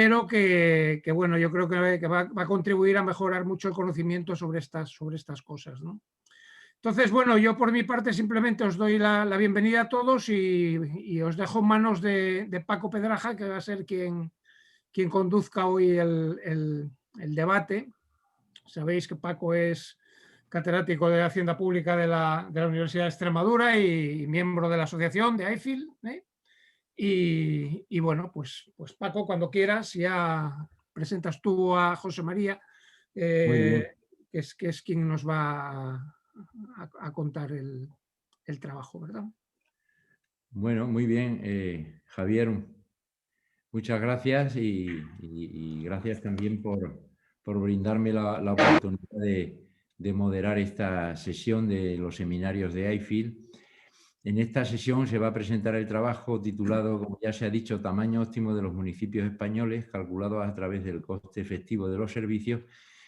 pero que bueno, yo creo que va a contribuir a mejorar mucho el conocimiento sobre estas cosas, ¿no? Entonces, bueno, yo por mi parte simplemente os doy la bienvenida a todos y os dejo en manos de Paco Pedraja, que va a ser quien conduzca hoy el debate. Sabéis que Paco es catedrático de Hacienda Pública de la Universidad de Extremadura y miembro de la asociación de IFIL, ¿eh? Y bueno, pues Paco, cuando quieras, ya presentas tú a José María, Muy bien. que es quien nos va a contar el trabajo, ¿verdad? Bueno, muy bien, Javier. Muchas gracias y gracias también por brindarme la oportunidad de moderar esta sesión de los seminarios de IFIL. En esta sesión se va a presentar el trabajo titulado, como ya se ha dicho, Tamaño óptimo de los municipios españoles, calculados a través del coste efectivo de los servicios,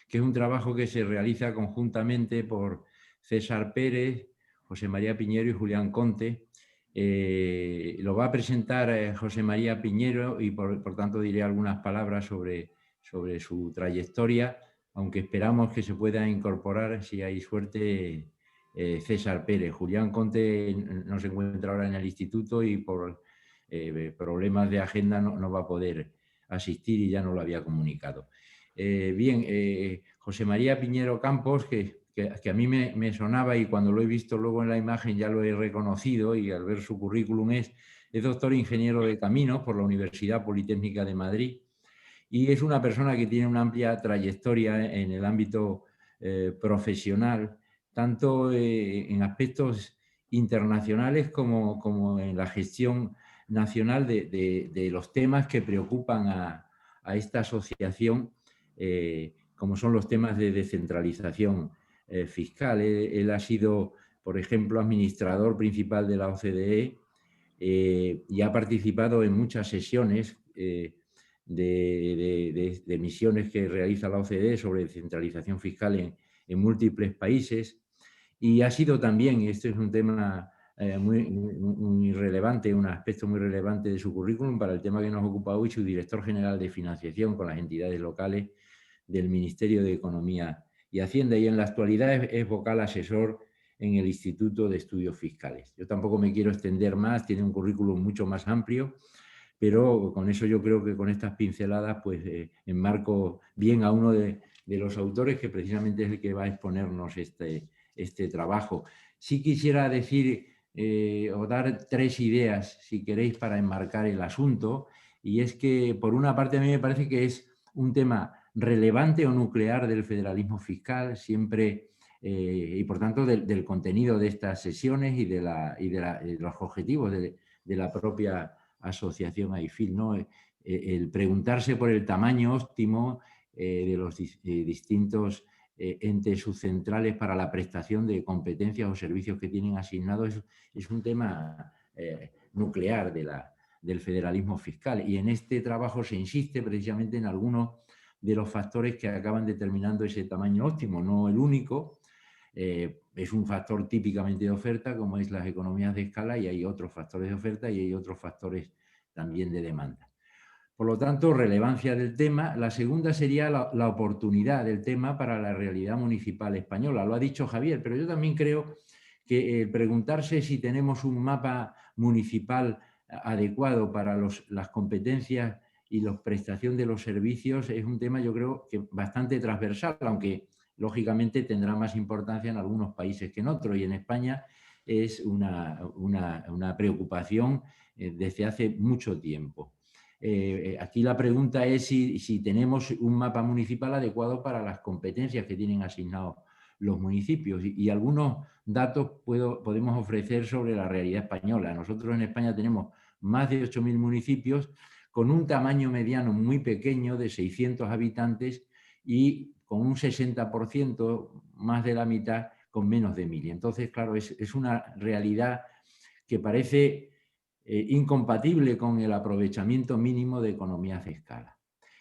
que es un trabajo que se realiza conjuntamente por César Pérez, José María Piñero y Julián Conte. Lo va a presentar José María Piñero y por tanto diré algunas palabras sobre su trayectoria, aunque esperamos que se pueda incorporar, si hay suerte, César Pérez. Julián Conte no se encuentra ahora en el instituto y por problemas de agenda no va a poder asistir y ya no lo había comunicado. José María Piñero Campos, que a mí me sonaba y cuando lo he visto luego en la imagen ya lo he reconocido y al ver su currículum es doctor ingeniero de caminos por la Universidad Politécnica de Madrid y es una persona que tiene una amplia trayectoria en el ámbito profesional, tanto en aspectos internacionales como en la gestión nacional de los temas que preocupan a esta asociación, como son los temas de descentralización fiscal. Él ha sido, por ejemplo, administrador principal de la OCDE y ha participado en muchas sesiones de misiones que realiza la OCDE sobre descentralización fiscal en múltiples países y ha sido también, y este es un tema muy relevante, un aspecto muy relevante de su currículum para el tema que nos ocupa hoy, su director general de financiación con las entidades locales del Ministerio de Economía y Hacienda, y en la actualidad es vocal asesor en el Instituto de Estudios Fiscales. Yo tampoco me quiero extender más, tiene un currículum mucho más amplio, pero con eso yo creo que con estas pinceladas pues enmarco bien a uno de los autores que precisamente es el que va a exponernos este trabajo. Sí quisiera decir o dar tres ideas, si queréis, para enmarcar el asunto, y es que por una parte a mí me parece que es un tema relevante o nuclear del federalismo fiscal, siempre y por tanto del contenido de estas sesiones y de los objetivos de la propia asociación AIFIL, ¿no? El preguntarse por el tamaño óptimo de los distintos entes subcentrales para la prestación de competencias o servicios que tienen asignados es un tema nuclear del federalismo fiscal. Y en este trabajo se insiste precisamente en algunos de los factores que acaban determinando ese tamaño óptimo, no el único. Es un factor típicamente de oferta, como es las economías de escala, y hay otros factores de oferta y hay otros factores también de demanda. Por lo tanto, relevancia del tema. La segunda sería la oportunidad del tema para la realidad municipal española. Lo ha dicho Javier, pero yo también creo que preguntarse si tenemos un mapa municipal adecuado para las competencias y la prestación de los servicios es un tema, yo creo, que bastante transversal, aunque lógicamente tendrá más importancia en algunos países que en otros. Y en España es una preocupación desde hace mucho tiempo. Aquí la pregunta es si tenemos un mapa municipal adecuado para las competencias que tienen asignados los municipios y algunos datos podemos ofrecer sobre la realidad española. Nosotros en España tenemos más de 8.000 municipios con un tamaño mediano muy pequeño de 600 habitantes y con un 60%, más de la mitad, con menos de 1.000. Entonces, claro, es una realidad que parece incompatible con el aprovechamiento mínimo de economías de escala.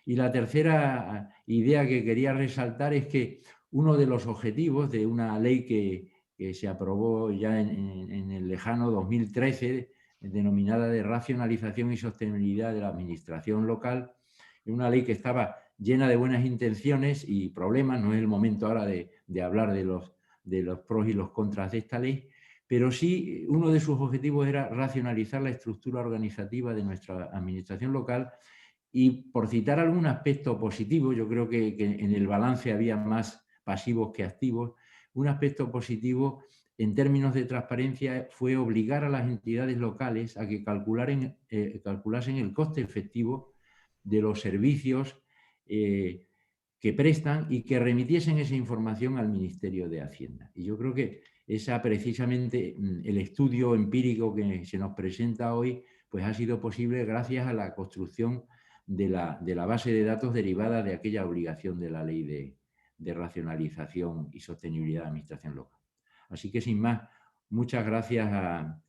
Y la tercera idea que quería resaltar es que uno de los objetivos de una ley que se aprobó ya en el lejano 2013, denominada de racionalización y sostenibilidad de la administración local, una ley que estaba llena de buenas intenciones y problemas. No es el momento ahora de hablar de los pros y los contras de esta ley, pero sí uno de sus objetivos era racionalizar la estructura organizativa de nuestra administración local. Y por citar algún aspecto positivo, yo creo que en el balance había más pasivos que activos. Un aspecto positivo en términos de transparencia fue obligar a las entidades locales a que calculasen el coste efectivo de los servicios que prestan y que remitiesen esa información al Ministerio de Hacienda. Y yo creo que precisamente el estudio empírico que se nos presenta hoy pues ha sido posible gracias a la construcción de la base de datos derivada de aquella obligación de la ley de racionalización y sostenibilidad de la administración local. Así que, sin más, muchas gracias a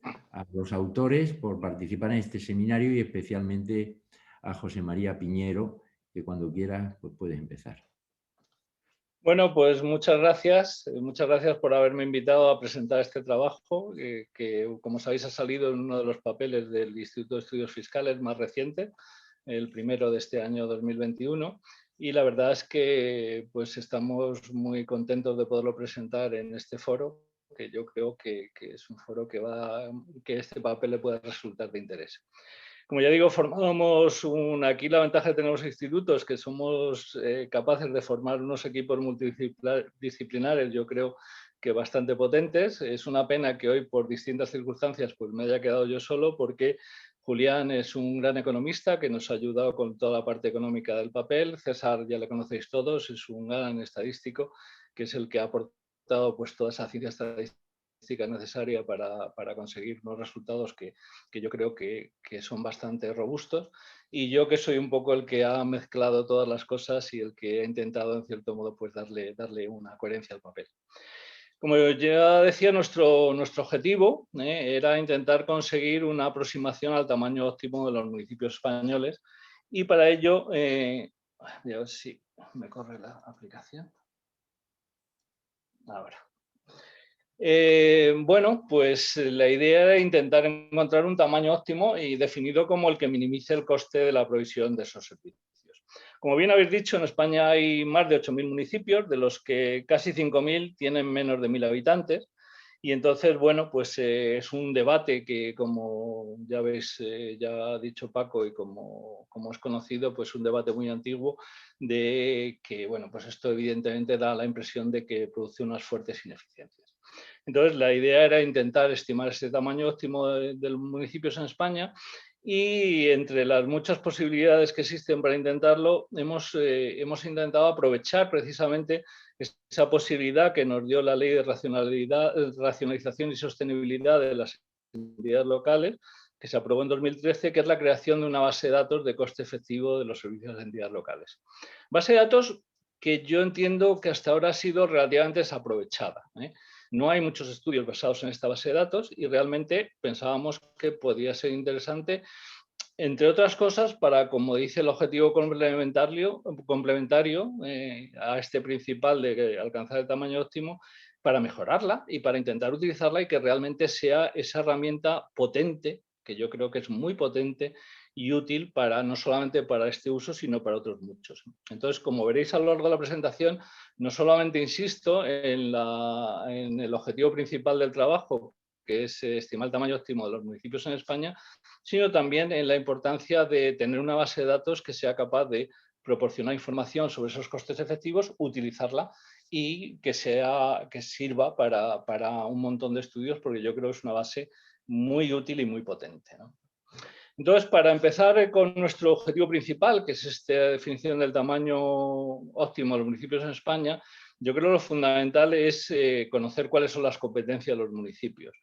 los autores por participar en este seminario y especialmente a José María Piñero, que cuando quieras pues puedes empezar. Bueno, pues muchas gracias por haberme invitado a presentar este trabajo, que como sabéis ha salido en uno de los papeles del Instituto de Estudios Fiscales más reciente, el primero de este año 2021, y la verdad es que pues estamos muy contentos de poderlo presentar en este foro, que yo creo que es un foro que este papel le puede resultar de interés. Como ya digo, formamos aquí la ventaja de tener los institutos, que somos capaces de formar unos equipos multidisciplinares, yo creo que bastante potentes. Es una pena que hoy, por distintas circunstancias, pues me haya quedado yo solo, porque Julián es un gran economista que nos ha ayudado con toda la parte económica del papel. César, ya le conocéis todos, es un gran estadístico, que es el que ha aportado pues toda esa ciencia estadística necesaria para conseguir unos resultados que yo creo que son bastante robustos, y yo, que soy un poco el que ha mezclado todas las cosas y el que ha intentado en cierto modo pues darle una coherencia al papel. Como ya decía, nuestro objetivo era intentar conseguir una aproximación al tamaño óptimo de los municipios españoles, y para ello, a ver si me corre la aplicación. Ahora. Bueno, pues la idea era intentar encontrar un tamaño óptimo y definido como el que minimice el coste de la provisión de esos servicios. Como bien habéis dicho, en España hay más de 8.000 municipios, de los que casi 5.000 tienen menos de 1.000 habitantes. Y entonces, bueno, pues es un debate que, como ya veis, ya ha dicho Paco, y como es conocido, pues un debate muy antiguo, de que, bueno, pues esto evidentemente da la impresión de que produce unas fuertes ineficiencias. Entonces, la idea era intentar estimar ese tamaño óptimo de los municipios en España, y entre las muchas posibilidades que existen para intentarlo, hemos intentado aprovechar precisamente esa posibilidad que nos dio la Ley de Racionalización y Sostenibilidad de las Entidades Locales, que se aprobó en 2013, que es la creación de una base de datos de coste efectivo de los servicios de entidades locales. Base de datos que yo entiendo que hasta ahora ha sido relativamente desaprovechada. No hay muchos estudios basados en esta base de datos, y realmente pensábamos que podría ser interesante, entre otras cosas, para, como dice el objetivo complementario a este principal de alcanzar el tamaño óptimo, para mejorarla y para intentar utilizarla y que realmente sea esa herramienta potente, que yo creo que es muy potente y útil no solamente para este uso, sino para otros muchos. Entonces, como veréis a lo largo de la presentación, no solamente insisto en el objetivo principal del trabajo, que es estimar el tamaño óptimo de los municipios en España, sino también en la importancia de tener una base de datos que sea capaz de proporcionar información sobre esos costes efectivos, utilizarla y que sirva para un montón de estudios, porque yo creo que es una base muy útil y muy potente, ¿no? Entonces, para empezar con nuestro objetivo principal, que es esta definición del tamaño óptimo de los municipios en España, yo creo que lo fundamental es conocer cuáles son las competencias de los municipios.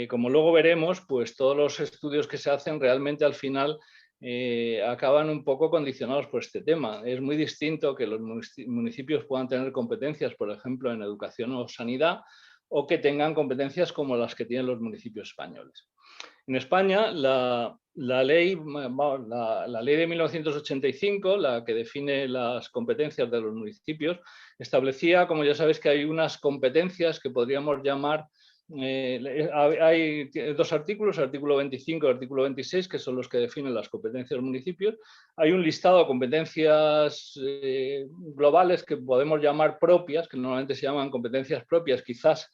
Como luego veremos, pues todos los estudios que se hacen realmente al final acaban un poco condicionados por este tema. Es muy distinto que los municipios puedan tener competencias, por ejemplo, en educación o sanidad, o que tengan competencias como las que tienen los municipios españoles. En España, la ley de 1985, la que define las competencias de los municipios, establecía, como ya sabéis, que hay unas competencias que podríamos llamar hay dos artículos, el artículo 25 y el artículo 26, que son los que definen las competencias de los municipios. Hay un listado de competencias globales que podemos llamar propias, que normalmente se llaman competencias propias, quizás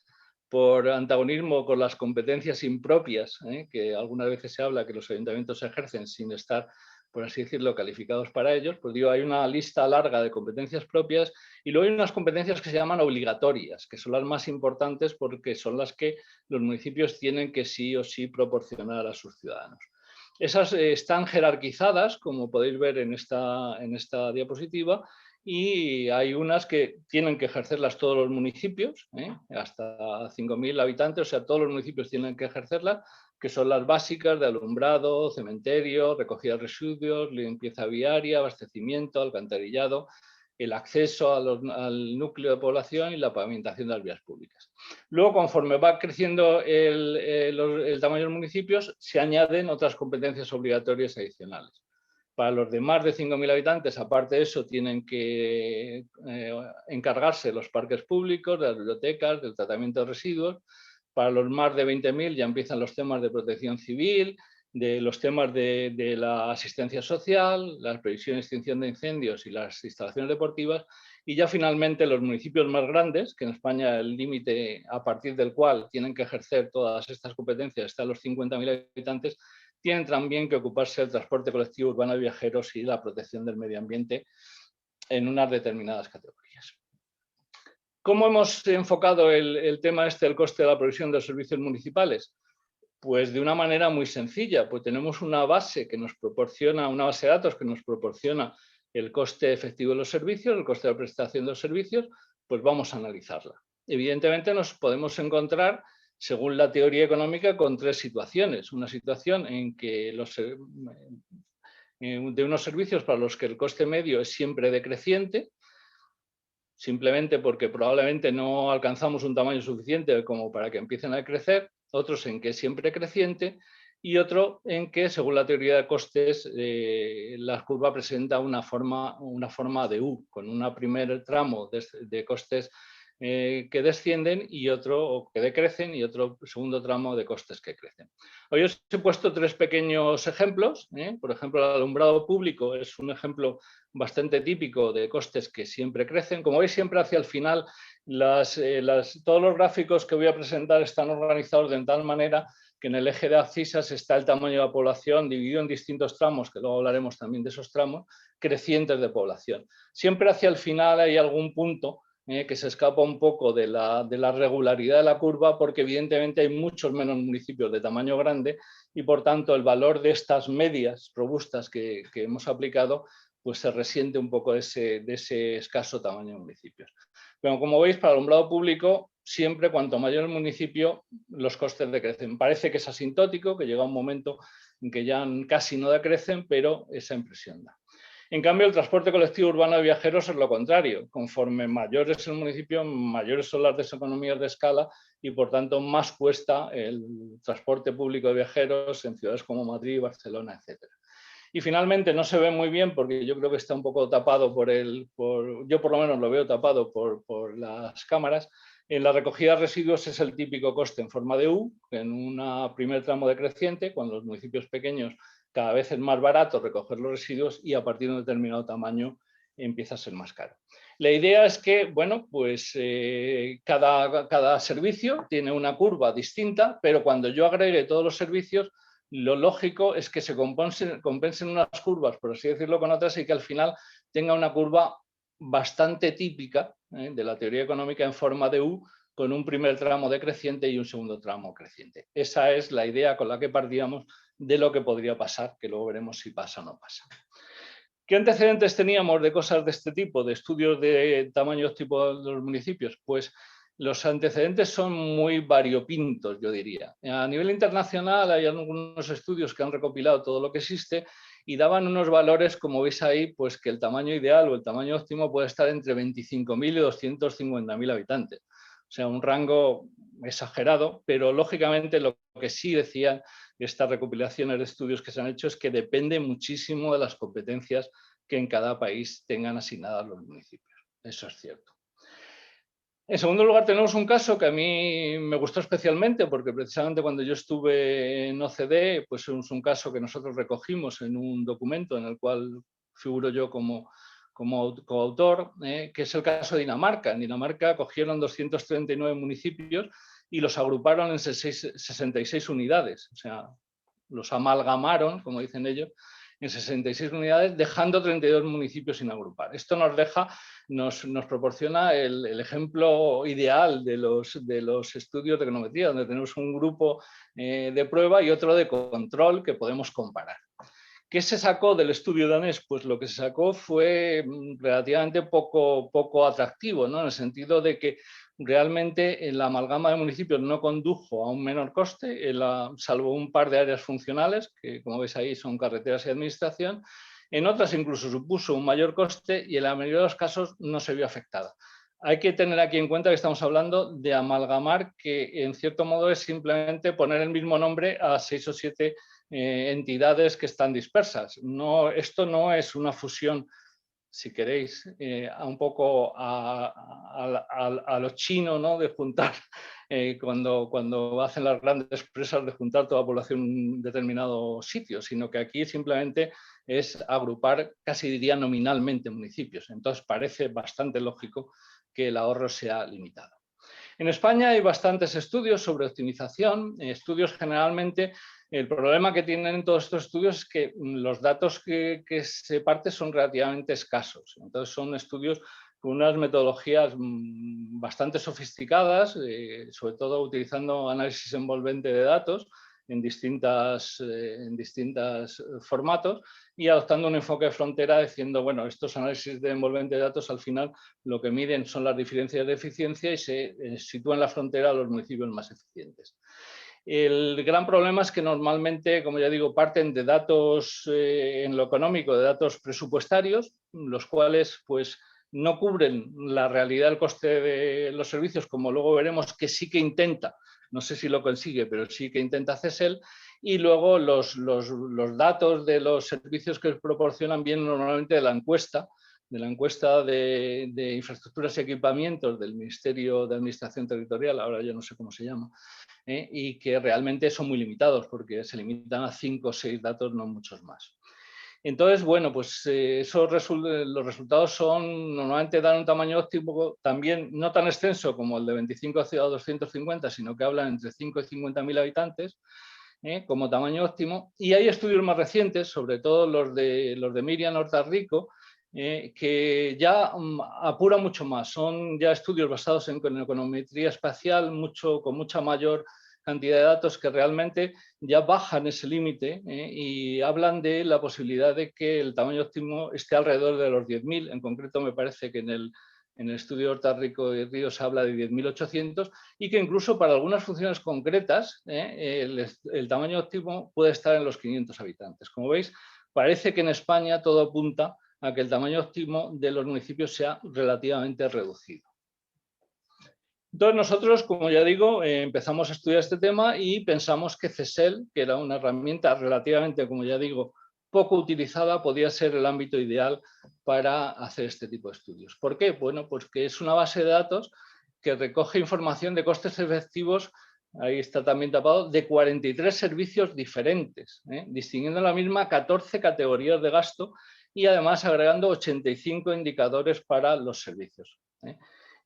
por antagonismo con las competencias impropias, que algunas veces se habla que los ayuntamientos ejercen sin estar, por así decirlo, calificados para ellos. Pues digo, hay una lista larga de competencias propias y luego hay unas competencias que se llaman obligatorias, que son las más importantes porque son las que los municipios tienen que sí o sí proporcionar a sus ciudadanos. Esas están jerarquizadas, como podéis ver en esta diapositiva, y hay unas que tienen que ejercerlas todos los municipios, hasta 5.000 habitantes, o sea, todos los municipios tienen que ejercerlas, que son las básicas de alumbrado, cementerio, recogida de residuos, limpieza viaria, abastecimiento, alcantarillado, el acceso al núcleo de población y la pavimentación de las vías públicas. Luego, conforme va creciendo el tamaño de los municipios, se añaden otras competencias obligatorias adicionales. Para los de más de 5.000 habitantes, aparte de eso, tienen que encargarse de los parques públicos, de las bibliotecas, del tratamiento de residuos. Para los más de 20.000 ya empiezan los temas de protección civil, de los temas de la asistencia social, la previsión y extinción de incendios y las instalaciones deportivas. Y ya finalmente los municipios más grandes, que en España el límite a partir del cual tienen que ejercer todas estas competencias está a los 50.000 habitantes, tienen también que ocuparse del transporte colectivo urbano de viajeros y la protección del medio ambiente en unas determinadas categorías. ¿Cómo hemos enfocado el tema del coste de la provisión de los servicios municipales? Pues de una manera muy sencilla, pues tenemos una base que nos proporciona, una base de datos que nos proporciona el coste efectivo de los servicios, el coste de la prestación de los servicios, pues vamos a analizarla. Evidentemente nos podemos encontrar, según la teoría económica, con tres situaciones. Una situación en que de unos servicios para los que el coste medio es siempre decreciente, simplemente porque probablemente no alcanzamos un tamaño suficiente como para que empiecen a crecer, otros en que es siempre creciente y otro en que, según la teoría de costes, la curva presenta una forma de U, con un primer tramo de costes que descienden y otro que decrecen y otro segundo tramo de costes que crecen. Hoy os he puesto tres pequeños ejemplos. Por ejemplo, el alumbrado público es un ejemplo bastante típico de costes que siempre crecen. Como veis, siempre hacia el final todos los gráficos que voy a presentar están organizados de tal manera que en el eje de abscisas está el tamaño de la población dividido en distintos tramos, que luego hablaremos también de esos tramos, crecientes de población. Siempre hacia el final hay algún punto que se escapa un poco de la regularidad de la curva, porque evidentemente hay muchos menos municipios de tamaño grande y por tanto el valor de estas medias robustas que hemos aplicado pues se resiente un poco de ese escaso tamaño de municipios. Pero como veis, para el alumbrado público, siempre cuanto mayor el municipio, los costes decrecen. Parece que es asintótico, que llega un momento en que ya casi no decrecen, pero esa impresión da. En cambio, el transporte colectivo urbano de viajeros es lo contrario. Conforme mayor es el municipio, mayores son las deseconomías de escala y, por tanto, más cuesta el transporte público de viajeros en ciudades como Madrid, Barcelona, etc. Y finalmente no se ve muy bien porque yo creo que está un poco tapado yo por lo menos lo veo tapado por las cámaras. En la recogida de residuos es el típico coste en forma de U, en un primer tramo decreciente, cuando los municipios pequeños cada vez es más barato recoger los residuos y a partir de un determinado tamaño empieza a ser más caro. La idea es que, bueno, pues cada servicio tiene una curva distinta, pero cuando yo agregue todos los servicios, lo lógico es que se compensen unas curvas, por así decirlo, con otras y que al final tenga una curva bastante típica de la teoría económica en forma de U, con un primer tramo decreciente y un segundo tramo creciente. Esa es la idea con la que partíamos de lo que podría pasar, que luego veremos si pasa o no pasa. ¿Qué antecedentes teníamos de cosas de este tipo, de estudios de tamaño óptimo de los municipios? Pues los antecedentes son muy variopintos, yo diría. A nivel internacional hay algunos estudios que han recopilado todo lo que existe y daban unos valores, como veis ahí, pues que el tamaño ideal o el tamaño óptimo puede estar entre 25.000 y 250.000 habitantes. O sea, un rango exagerado, pero lógicamente lo que sí decían estas recopilaciones de estudios que se han hecho es que depende muchísimo de las competencias que en cada país tengan asignadas los municipios. Eso es cierto. En segundo lugar, tenemos un caso que a mí me gustó especialmente porque precisamente cuando yo estuve en OCDE, pues es un caso que nosotros recogimos en un documento en el cual figuro yo como coautor, que es el caso de Dinamarca. En Dinamarca cogieron 239 municipios y los agruparon en 66 unidades, o sea, los amalgamaron, como dicen ellos, en 66 unidades, dejando 32 municipios sin agrupar. Esto nos proporciona el ejemplo ideal de los estudios de econometría, donde tenemos un grupo de prueba y otro de control que podemos comparar. ¿Qué se sacó del estudio danés? Pues lo que se sacó fue relativamente poco atractivo, ¿no? En el sentido de que realmente la amalgama de municipios no condujo a un menor coste, salvo un par de áreas funcionales, que como veis ahí son carreteras y administración. En otras incluso supuso un mayor coste y en la mayoría de los casos no se vio afectada. Hay que tener aquí en cuenta que estamos hablando de amalgamar, que en cierto modo es simplemente poner el mismo nombre a 6 o 7 entidades que están dispersas. Esto no es una fusión, si queréis, un poco a lo chino, ¿no? De juntar, cuando hacen las grandes empresas, de juntar toda la población en un determinado sitio, sino que aquí simplemente es agrupar, casi diría nominalmente, municipios. Entonces parece bastante lógico que el ahorro sea limitado. En España hay bastantes estudios sobre optimización, estudios generalmente. El problema que tienen todos estos estudios es que los datos que se parten son relativamente escasos. Entonces son estudios con unas metodologías bastante sofisticadas, sobre todo utilizando análisis envolvente de datos en distintos formatos y adoptando un enfoque de frontera diciendo, bueno, estos análisis de envolvente de datos al final lo que miden son las diferencias de eficiencia y se sitúan en la frontera a los municipios más eficientes. El gran problema es que normalmente, como ya digo, parten de datos en lo económico, de datos presupuestarios, los cuales pues no cubren la realidad del coste de los servicios, como luego veremos que sí que intenta, no sé si lo consigue, pero sí que intenta CESEL, y luego los datos de los servicios que proporcionan vienen normalmente de la encuesta de infraestructuras y equipamientos del Ministerio de Administración Territorial, ahora ya no sé cómo se llama, y que realmente son muy limitados porque se limitan a 5 o 6 datos, no muchos más. Entonces, bueno, pues los resultados son, normalmente dan un tamaño óptimo también no tan extenso como el de 25 a 250, sino que hablan entre 5 y 50.000 habitantes, como tamaño óptimo. Y hay estudios más recientes, sobre todo los de Miriam Horta Rico, que ya apuran mucho más. Son ya estudios basados en econometría espacial, con mucha mayor cantidad de datos que realmente ya bajan ese límite y hablan de la posibilidad de que el tamaño óptimo esté alrededor de los 10.000. En concreto, me parece que en el estudio Horta Rico y Ríos habla de 10.800 y que incluso para algunas funciones concretas el tamaño óptimo puede estar en los 500 habitantes. Como veis, parece que en España todo apunta a que el tamaño óptimo de los municipios sea relativamente reducido. Entonces nosotros, como ya digo, empezamos a estudiar este tema y pensamos que CESEL, que era una herramienta relativamente, como ya digo, poco utilizada, podía ser el ámbito ideal para hacer este tipo de estudios. ¿Por qué? Bueno, pues que es una base de datos que recoge información de costes efectivos, ahí está también tapado, de 43 servicios diferentes, distinguiendo la misma 14 categorías de gasto y además agregando 85 indicadores para los servicios.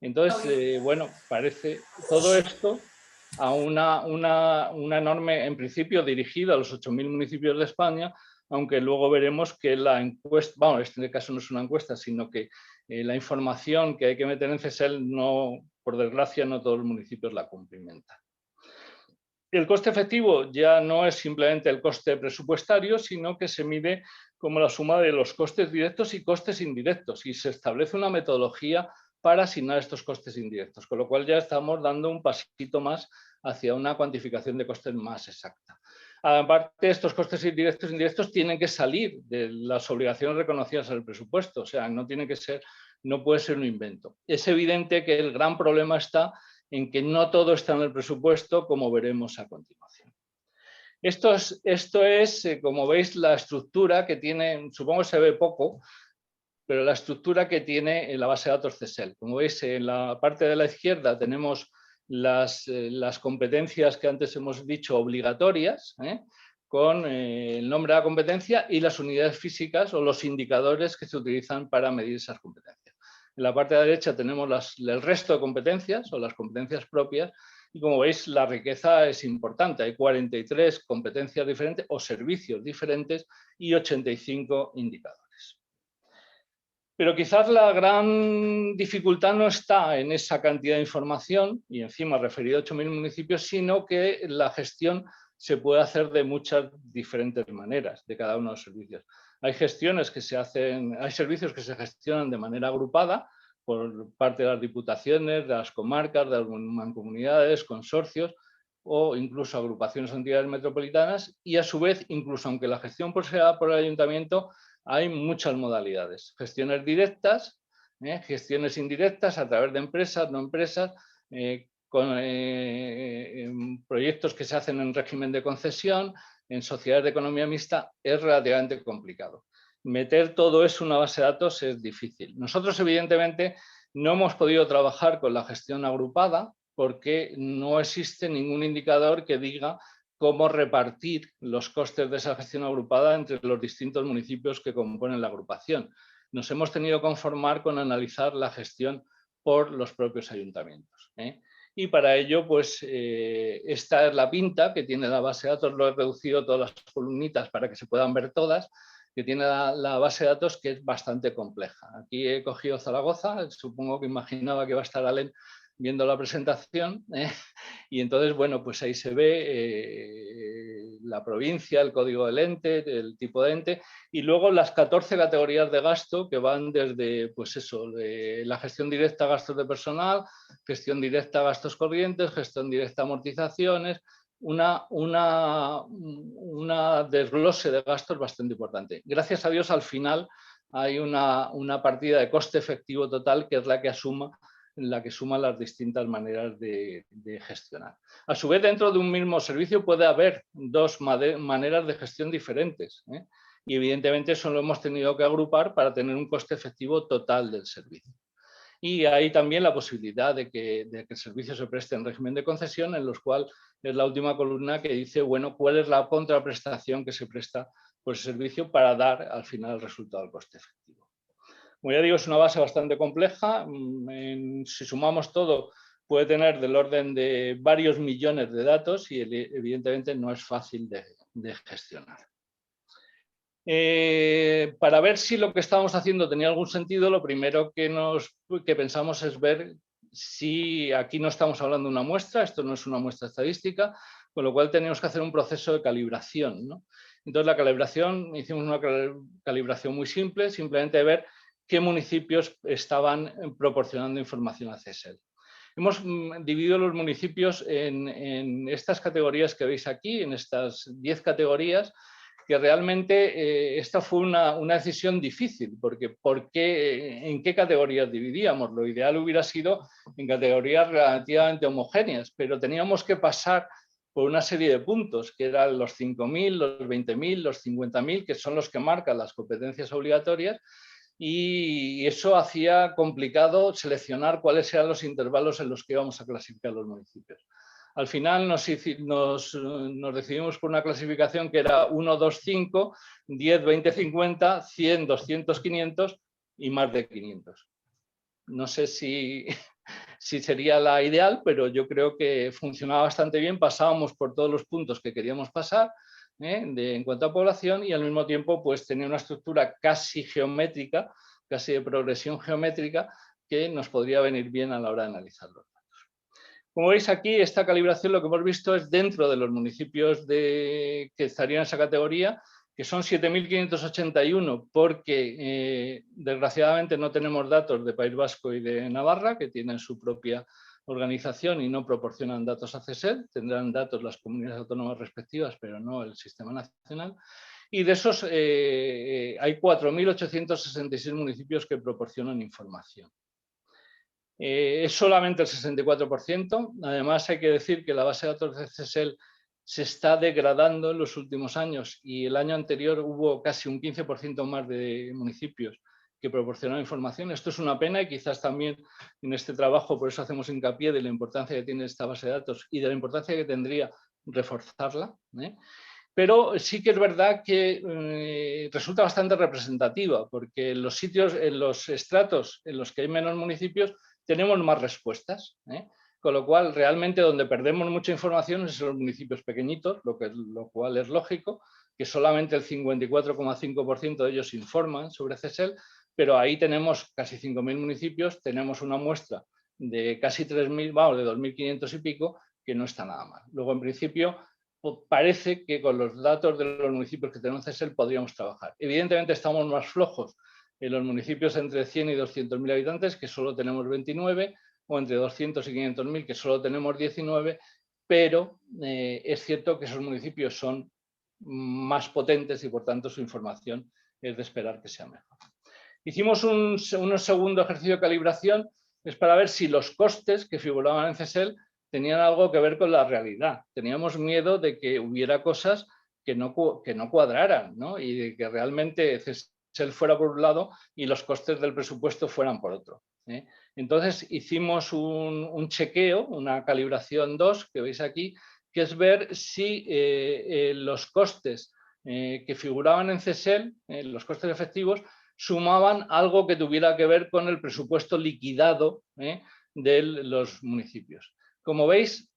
Entonces, bueno, parece todo esto a una enorme, en principio dirigida a los 8.000 municipios de España, aunque luego veremos que la encuesta, bueno, en este caso no es una encuesta, sino que la información que hay que meter en CESEL, por desgracia, no todos los municipios la cumplimentan. El coste efectivo ya no es simplemente el coste presupuestario, sino que se mide como la suma de los costes directos y costes indirectos y se establece una metodología para asignar estos costes indirectos, con lo cual ya estamos dando un pasito más hacia una cuantificación de costes más exacta. Aparte, estos costes indirectos tienen que salir de las obligaciones reconocidas en el presupuesto, o sea, no puede ser un invento. Es evidente que el gran problema está en que no todo está en el presupuesto, como veremos a continuación. Esto es, como veis, la estructura que tiene, supongo que se ve poco, pero la estructura que tiene la base de datos CSEL. Como veis, en la parte de la izquierda tenemos las competencias que antes hemos dicho obligatorias, con el nombre de la competencia y las unidades físicas o los indicadores que se utilizan para medir esas competencias. En la parte de la derecha tenemos el resto de competencias o las competencias propias y como veis la riqueza es importante. Hay 43 competencias diferentes o servicios diferentes y 85 indicadores. Pero quizás la gran dificultad no está en esa cantidad de información y encima referido a 8.000 municipios, sino que la gestión se puede hacer de muchas diferentes maneras de cada uno de los servicios. Hay servicios que se gestionan de manera agrupada por parte de las diputaciones, de las comarcas, de las mancomunidades, consorcios o incluso agrupaciones o entidades metropolitanas y a su vez, incluso aunque la gestión sea por el ayuntamiento, hay muchas modalidades. Gestiones directas, gestiones indirectas a través de empresas, no empresas, con proyectos que se hacen en régimen de concesión, en sociedades de economía mixta, es relativamente complicado. Meter todo eso en una base de datos es difícil. Nosotros, evidentemente, no hemos podido trabajar con la gestión agrupada porque no existe ningún indicador que diga cómo repartir los costes de esa gestión agrupada entre los distintos municipios que componen la agrupación. Nos hemos tenido que conformar con analizar la gestión por los propios ayuntamientos. Y para ello, pues, esta es la pinta que tiene la base de datos. Lo he reducido todas las columnitas para que se puedan ver todas, que tiene la base de datos que es bastante compleja. Aquí he cogido Zaragoza, supongo que imaginaba que va a estar Alen viendo la presentación, y entonces, bueno, pues ahí se ve la provincia, el código del ente, el tipo de ente, y luego las 14 categorías de gasto que van desde, pues eso, de la gestión directa a gastos de personal, gestión directa a gastos corrientes, gestión directa a amortizaciones, una desglose de gastos bastante importante. Gracias a Dios, al final hay una partida de coste efectivo total que es la que suma las distintas maneras de gestionar. A su vez, dentro de un mismo servicio puede haber dos maneras de gestión diferentes, y evidentemente eso lo hemos tenido que agrupar para tener un coste efectivo total del servicio. Y hay también la posibilidad de que el servicio se preste en régimen de concesión, en los cuales es la última columna que dice, bueno, cuál es la contraprestación que se presta por ese servicio para dar al final el resultado del coste efectivo. Como ya digo, es una base bastante compleja. Si sumamos todo, puede tener del orden de varios millones de datos y evidentemente no es fácil de gestionar. Para ver si lo que estábamos haciendo tenía algún sentido, lo primero que pensamos es ver si aquí no estamos hablando de una muestra, esto no es una muestra estadística, con lo cual tenemos que hacer un proceso de calibración, ¿no? Entonces la calibración, hicimos una calibración muy simple, simplemente ver qué municipios estaban proporcionando información a CSEL. Hemos dividido los municipios en estas categorías que veis aquí, en estas 10 categorías, que realmente esta fue una decisión difícil, porque ¿en qué categorías dividíamos? Lo ideal hubiera sido en categorías relativamente homogéneas, pero teníamos que pasar por una serie de puntos, que eran los 5.000, los 20.000, los 50.000, que son los que marcan las competencias obligatorias, y eso hacía complicado seleccionar cuáles eran los intervalos en los que íbamos a clasificar los municipios. Al final nos decidimos por una clasificación que era 1, 2, 5, 10, 20, 50, 100, 200, 500 y más de 500. No sé si sería la ideal, pero yo creo que funcionaba bastante bien. Pasábamos por todos los puntos que queríamos pasar en cuanto a población y al mismo tiempo pues tenía una estructura casi geométrica, casi de progresión geométrica que nos podría venir bien a la hora de analizar los datos. Como veis aquí, esta calibración lo que hemos visto es dentro de los municipios que estarían en esa categoría, que son 7.581 porque desgraciadamente no tenemos datos de País Vasco y de Navarra, que tienen su propia organización y no proporcionan datos a CSEL, tendrán datos las comunidades autónomas respectivas, pero no el sistema nacional. Y de esos hay 4.866 municipios que proporcionan información. Es solamente el 64%. Además, hay que decir que la base de datos de CSEL se está degradando en los últimos años y el año anterior hubo casi un 15% más de municipios que proporcionan información. Esto es una pena y quizás también en este trabajo, por eso hacemos hincapié de la importancia que tiene esta base de datos y de la importancia que tendría reforzarla, ¿eh? Pero sí que es verdad que resulta bastante representativa, porque en los sitios, en los estratos en los que hay menos municipios, tenemos más respuestas, ¿eh? Con lo cual, realmente donde perdemos mucha información es en los municipios pequeñitos, lo cual es lógico, que solamente el 54,5% de ellos informan sobre CSEL, pero ahí tenemos casi 5.000 municipios, tenemos una muestra de casi 3.000, vamos, de 2.500 y pico, que no está nada mal. Luego, en principio, parece que con los datos de los municipios que tenemos CSEL podríamos trabajar. Evidentemente estamos más flojos en los municipios entre 100 y 200.000 habitantes, que solo tenemos 29, o entre 200 y 500.000, que solo tenemos 19, pero es cierto que esos municipios son más potentes y por tanto su información es de esperar que sea mejor. Hicimos un segundo ejercicio de calibración, es para ver si los costes que figuraban en CSEL tenían algo que ver con la realidad. Teníamos miedo de que hubiera cosas que no cuadraran, ¿no? Y de que realmente CSEL fuera por un lado y los costes del presupuesto fueran por otro, ¿eh? Entonces hicimos un chequeo, una calibración 2, que veis aquí, que es ver si los costes que figuraban en CSEL, los costes efectivos, sumaban algo que tuviera que ver con el presupuesto liquidado de los municipios. Como veis,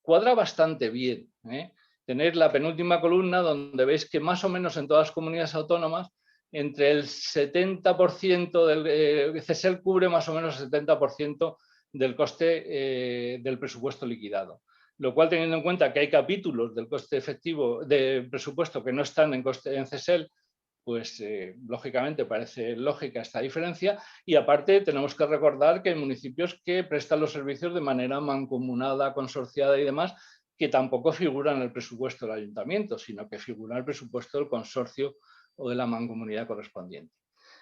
cuadra bastante bien, ¿eh? Tenéis la penúltima columna donde veis que más o menos en todas las comunidades autónomas entre el 70% del CSEL cubre más o menos el 70% del coste del presupuesto liquidado. Lo cual, teniendo en cuenta que hay capítulos del coste efectivo del presupuesto que no están en CSEL, pues lógicamente parece lógica esta diferencia, y aparte tenemos que recordar que hay municipios que prestan los servicios de manera mancomunada, consorciada y demás, que tampoco figuran en el presupuesto del ayuntamiento, sino que figuran en el presupuesto del consorcio o de la mancomunidad correspondiente.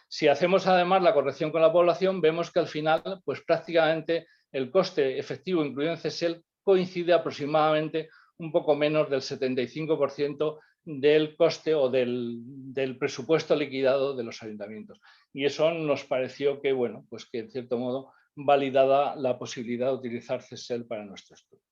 Si hacemos además la corrección con la población, vemos que al final pues prácticamente el coste efectivo incluido en CSEL coincide aproximadamente un poco menos del 75% del coste o del presupuesto liquidado de los ayuntamientos. Y eso nos pareció que, bueno, pues que en cierto modo validaba la posibilidad de utilizar CSEL para nuestro estudio.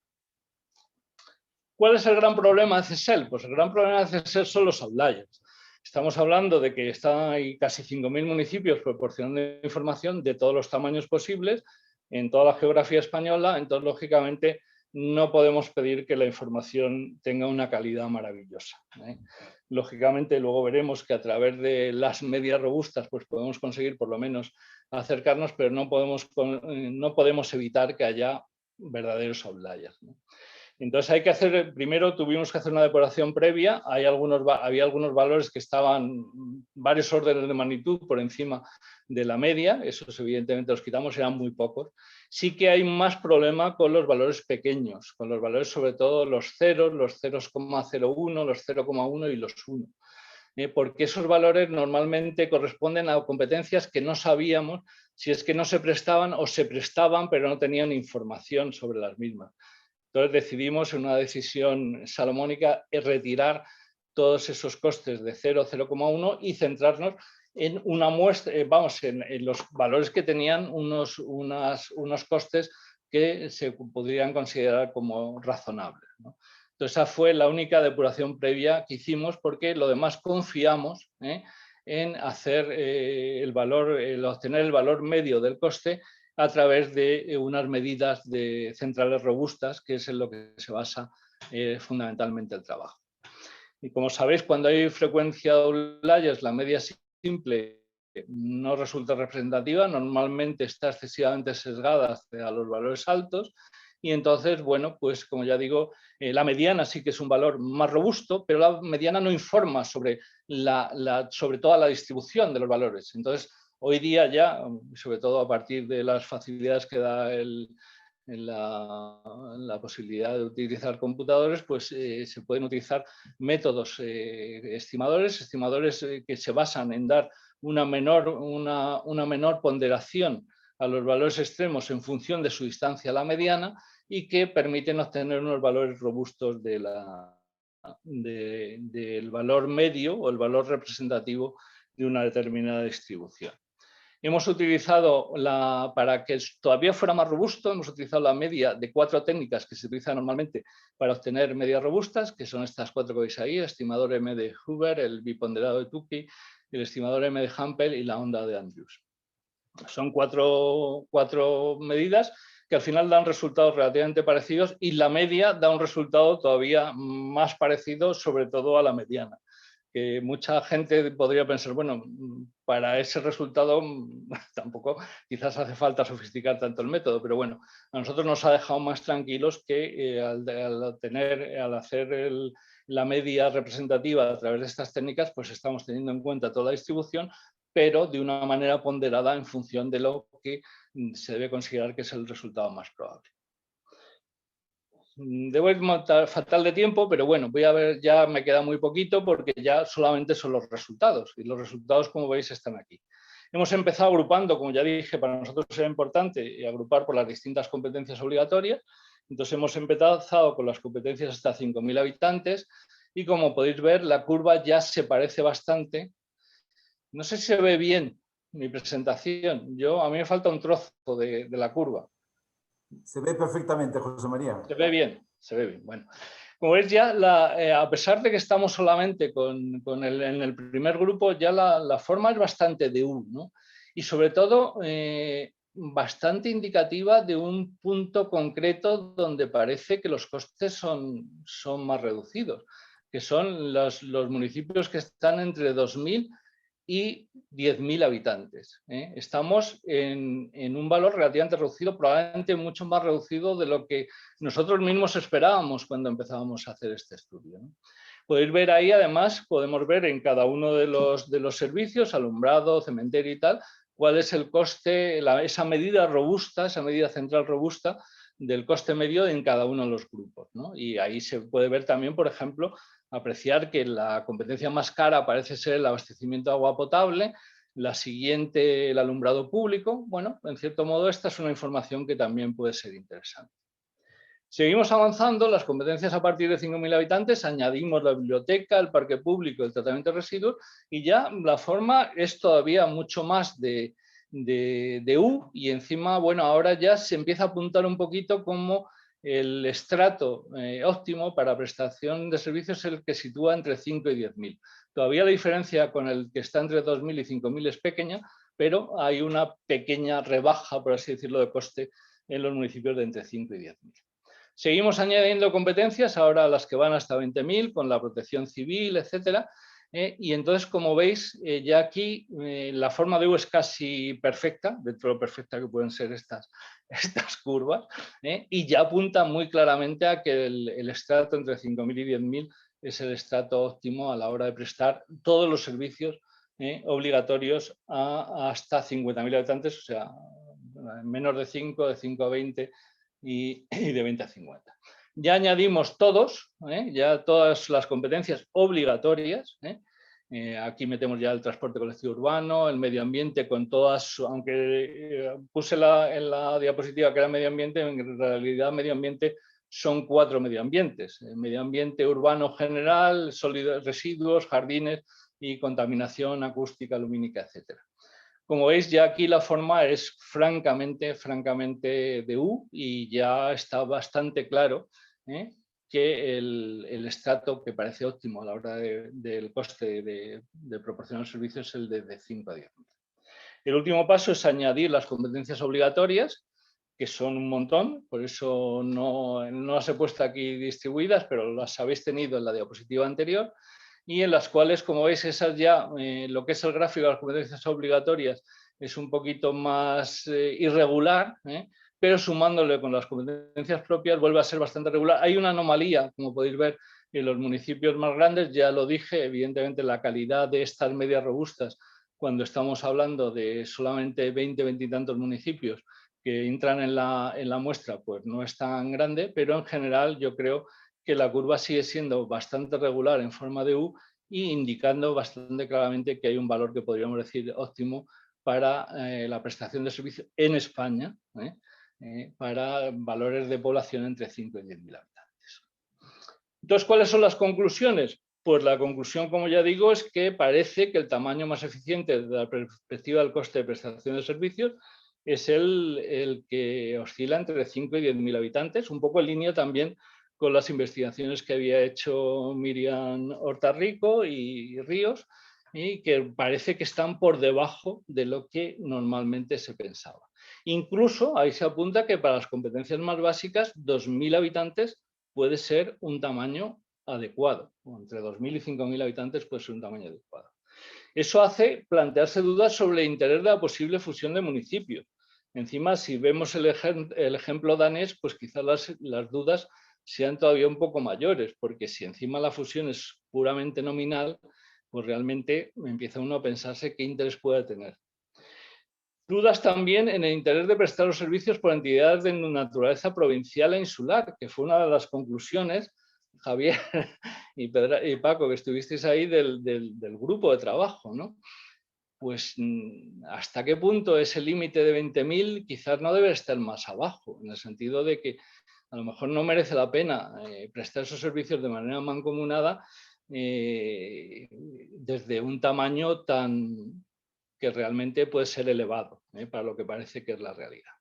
¿Cuál es el gran problema de CSEL? Pues el gran problema de CSEL son los outliers. Estamos hablando de que hay casi 5.000 municipios proporcionando información de todos los tamaños posibles en toda la geografía española, entonces lógicamente no podemos pedir que la información tenga una calidad maravillosa, ¿eh? Lógicamente luego veremos que a través de las medias robustas pues podemos conseguir por lo menos acercarnos, pero no podemos evitar que haya verdaderos outliers, ¿no? Entonces primero tuvimos que hacer una depuración previa, había algunos valores que estaban varios órdenes de magnitud por encima de la media, esos evidentemente los quitamos, eran muy pocos. Sí que hay más problema con los valores pequeños, con los valores sobre todo los ceros, los 0,01, los 0,1 y los 1. Porque esos valores normalmente corresponden a competencias que no sabíamos si es que no se prestaban o se prestaban pero no tenían información sobre las mismas. Entonces decidimos en una decisión salomónica retirar todos esos costes de 0, 0,1 y centrarnos en una muestra, en los valores que tenían unos costes que se podrían considerar como razonables, ¿no? Entonces esa fue la única depuración previa que hicimos porque lo demás confiamos en hacer obtener el valor medio del coste a través de unas medidas de centrales robustas, que es en lo que se basa fundamentalmente el trabajo. Y como sabéis, cuando hay frecuencia de outliers, la media simple no resulta representativa, normalmente está excesivamente sesgada hacia los valores altos, y entonces, bueno, pues como ya digo, la mediana sí que es un valor más robusto, pero la mediana no informa sobre toda la distribución de los valores. Entonces, hoy día ya, sobre todo a partir de las facilidades que da la posibilidad de utilizar computadores, pues se pueden utilizar métodos estimadores que se basan en dar una menor ponderación a los valores extremos en función de su distancia a la mediana y que permiten obtener unos valores robustos del valor medio o el valor representativo de una determinada distribución. Hemos utilizado, para que todavía fuera más robusto, hemos utilizado la media de 4 técnicas que se utilizan normalmente para obtener medias robustas, que son estas 4 que veis ahí: el estimador M de Hoover, el biponderado de Tukey, el estimador M de Hampel y la onda de Andrews. Son cuatro medidas que al final dan resultados relativamente parecidos, y la media da un resultado todavía más parecido, sobre todo a la mediana. Que mucha gente podría pensar, bueno, para ese resultado tampoco quizás hace falta sofisticar tanto el método, pero bueno, a nosotros nos ha dejado más tranquilos que al hacer la media representativa a través de estas técnicas, pues estamos teniendo en cuenta toda la distribución, pero de una manera ponderada en función de lo que se debe considerar que es el resultado más probable. Debo ir fatal de tiempo, pero bueno, voy a ver, ya me queda muy poquito porque ya solamente son los resultados, y los resultados, como veis, están aquí. Hemos empezado agrupando, como ya dije, para nosotros era importante agrupar por las distintas competencias obligatorias. Entonces hemos empezado con las competencias hasta 5.000 habitantes, y como podéis ver, la curva ya se parece bastante. No sé si se ve bien mi presentación. A mí me falta un trozo de la curva. Se ve perfectamente, José María. Se ve bien, se ve bien. Bueno, como veis ya, a pesar de que estamos solamente en el primer grupo, ya la forma es bastante de U, ¿no? Y sobre todo bastante indicativa de un punto concreto donde parece que los costes son más reducidos, que son los municipios que están entre 2.000 y 10.000 habitantes. Estamos en un valor relativamente reducido, probablemente mucho más reducido de lo que nosotros mismos esperábamos cuando empezábamos a hacer este estudio, ¿no? Podéis ver ahí, además, podemos ver en cada uno de los servicios, alumbrado, cementerio y tal, cuál es el coste, esa medida robusta, esa medida central robusta del coste medio en cada uno de los grupos, ¿no? Y ahí se puede ver también, por ejemplo, apreciar que la competencia más cara parece ser el abastecimiento de agua potable, la siguiente el alumbrado público. Bueno, en cierto modo esta es una información que también puede ser interesante. Seguimos avanzando, las competencias a partir de 5.000 habitantes, añadimos la biblioteca, el parque público, el tratamiento de residuos, y ya la forma es todavía mucho más de U, y encima, bueno, ahora ya se empieza a apuntar un poquito como el estrato óptimo para prestación de servicios es el que sitúa entre 5 y 10.000. Todavía la diferencia con el que está entre 2.000 y 5.000 es pequeña, pero hay una pequeña rebaja, por así decirlo, de coste en los municipios de entre 5 y 10.000. Seguimos añadiendo competencias, ahora las que van hasta 20.000, con la protección civil, etcétera. Y entonces, como veis, ya aquí la forma de U es casi perfecta, dentro de lo perfecta que pueden ser estas curvas, y ya apunta muy claramente a que el estrato entre 5.000 y 10.000 es el estrato óptimo a la hora de prestar todos los servicios obligatorios hasta 50.000 habitantes, o sea, menos de 5, de 5 a 20 y de 20 a 50. Ya añadimos ya todas las competencias obligatorias. Aquí metemos ya el transporte colectivo urbano, el medio ambiente con todas, aunque puse en la diapositiva que era medio ambiente, en realidad medio ambiente son 4 medioambientes: medio ambiente urbano general, sólidos, residuos, jardines y contaminación acústica, lumínica, etcétera. Como veis, ya aquí la forma es francamente de U, y ya está bastante claro que el estrato que parece óptimo a la hora del coste de proporcionar servicios es el de 5 a 10. El último paso es añadir las competencias obligatorias, que son un montón, por eso no las he puesto aquí distribuidas, pero las habéis tenido en la diapositiva anterior, y en las cuales, como veis, esas ya, lo que es el gráfico de las competencias obligatorias es un poquito más irregular, pero sumándole con las competencias propias vuelve a ser bastante regular. Hay una anomalía, como podéis ver, en los municipios más grandes, ya lo dije, evidentemente la calidad de estas medias robustas, cuando estamos hablando de solamente 20 y tantos municipios que entran en la muestra, pues no es tan grande, pero en general yo creo que la curva sigue siendo bastante regular en forma de U, y indicando bastante claramente que hay un valor que podríamos decir óptimo para la prestación de servicios en España, para valores de población entre 5 y 10.000 habitantes. Entonces, ¿cuáles son las conclusiones? pues la conclusión, como ya digo, es que parece que el tamaño más eficiente desde la perspectiva del coste de prestación de servicios es el que oscila entre 5 y 10.000 habitantes, un poco en línea también con las investigaciones que había hecho Miriam Hortarrico y Ríos, y que parece que están por debajo de lo que normalmente se pensaba. Incluso ahí se apunta que para las competencias más básicas, 2.000 habitantes puede ser un tamaño adecuado. Entre 2.000 y 5.000 habitantes puede ser un tamaño adecuado. Eso hace plantearse dudas sobre el interés de la posible fusión de municipios. Encima, si vemos el ejemplo danés, pues quizás las dudas sean todavía un poco mayores, porque si encima la fusión es puramente nominal, pues realmente empieza uno a pensarse qué interés puede tener. Dudas también en el interés de prestar los servicios por entidades de naturaleza provincial e insular, que fue una de las conclusiones, Javier y Paco, que estuvisteis ahí del grupo de trabajo, ¿no? Pues hasta qué punto ese límite de 20.000 quizás no debe estar más abajo, en el sentido de que a lo mejor no merece la pena prestar esos servicios de manera mancomunada desde un tamaño tan que realmente puede ser elevado para lo que parece que es la realidad.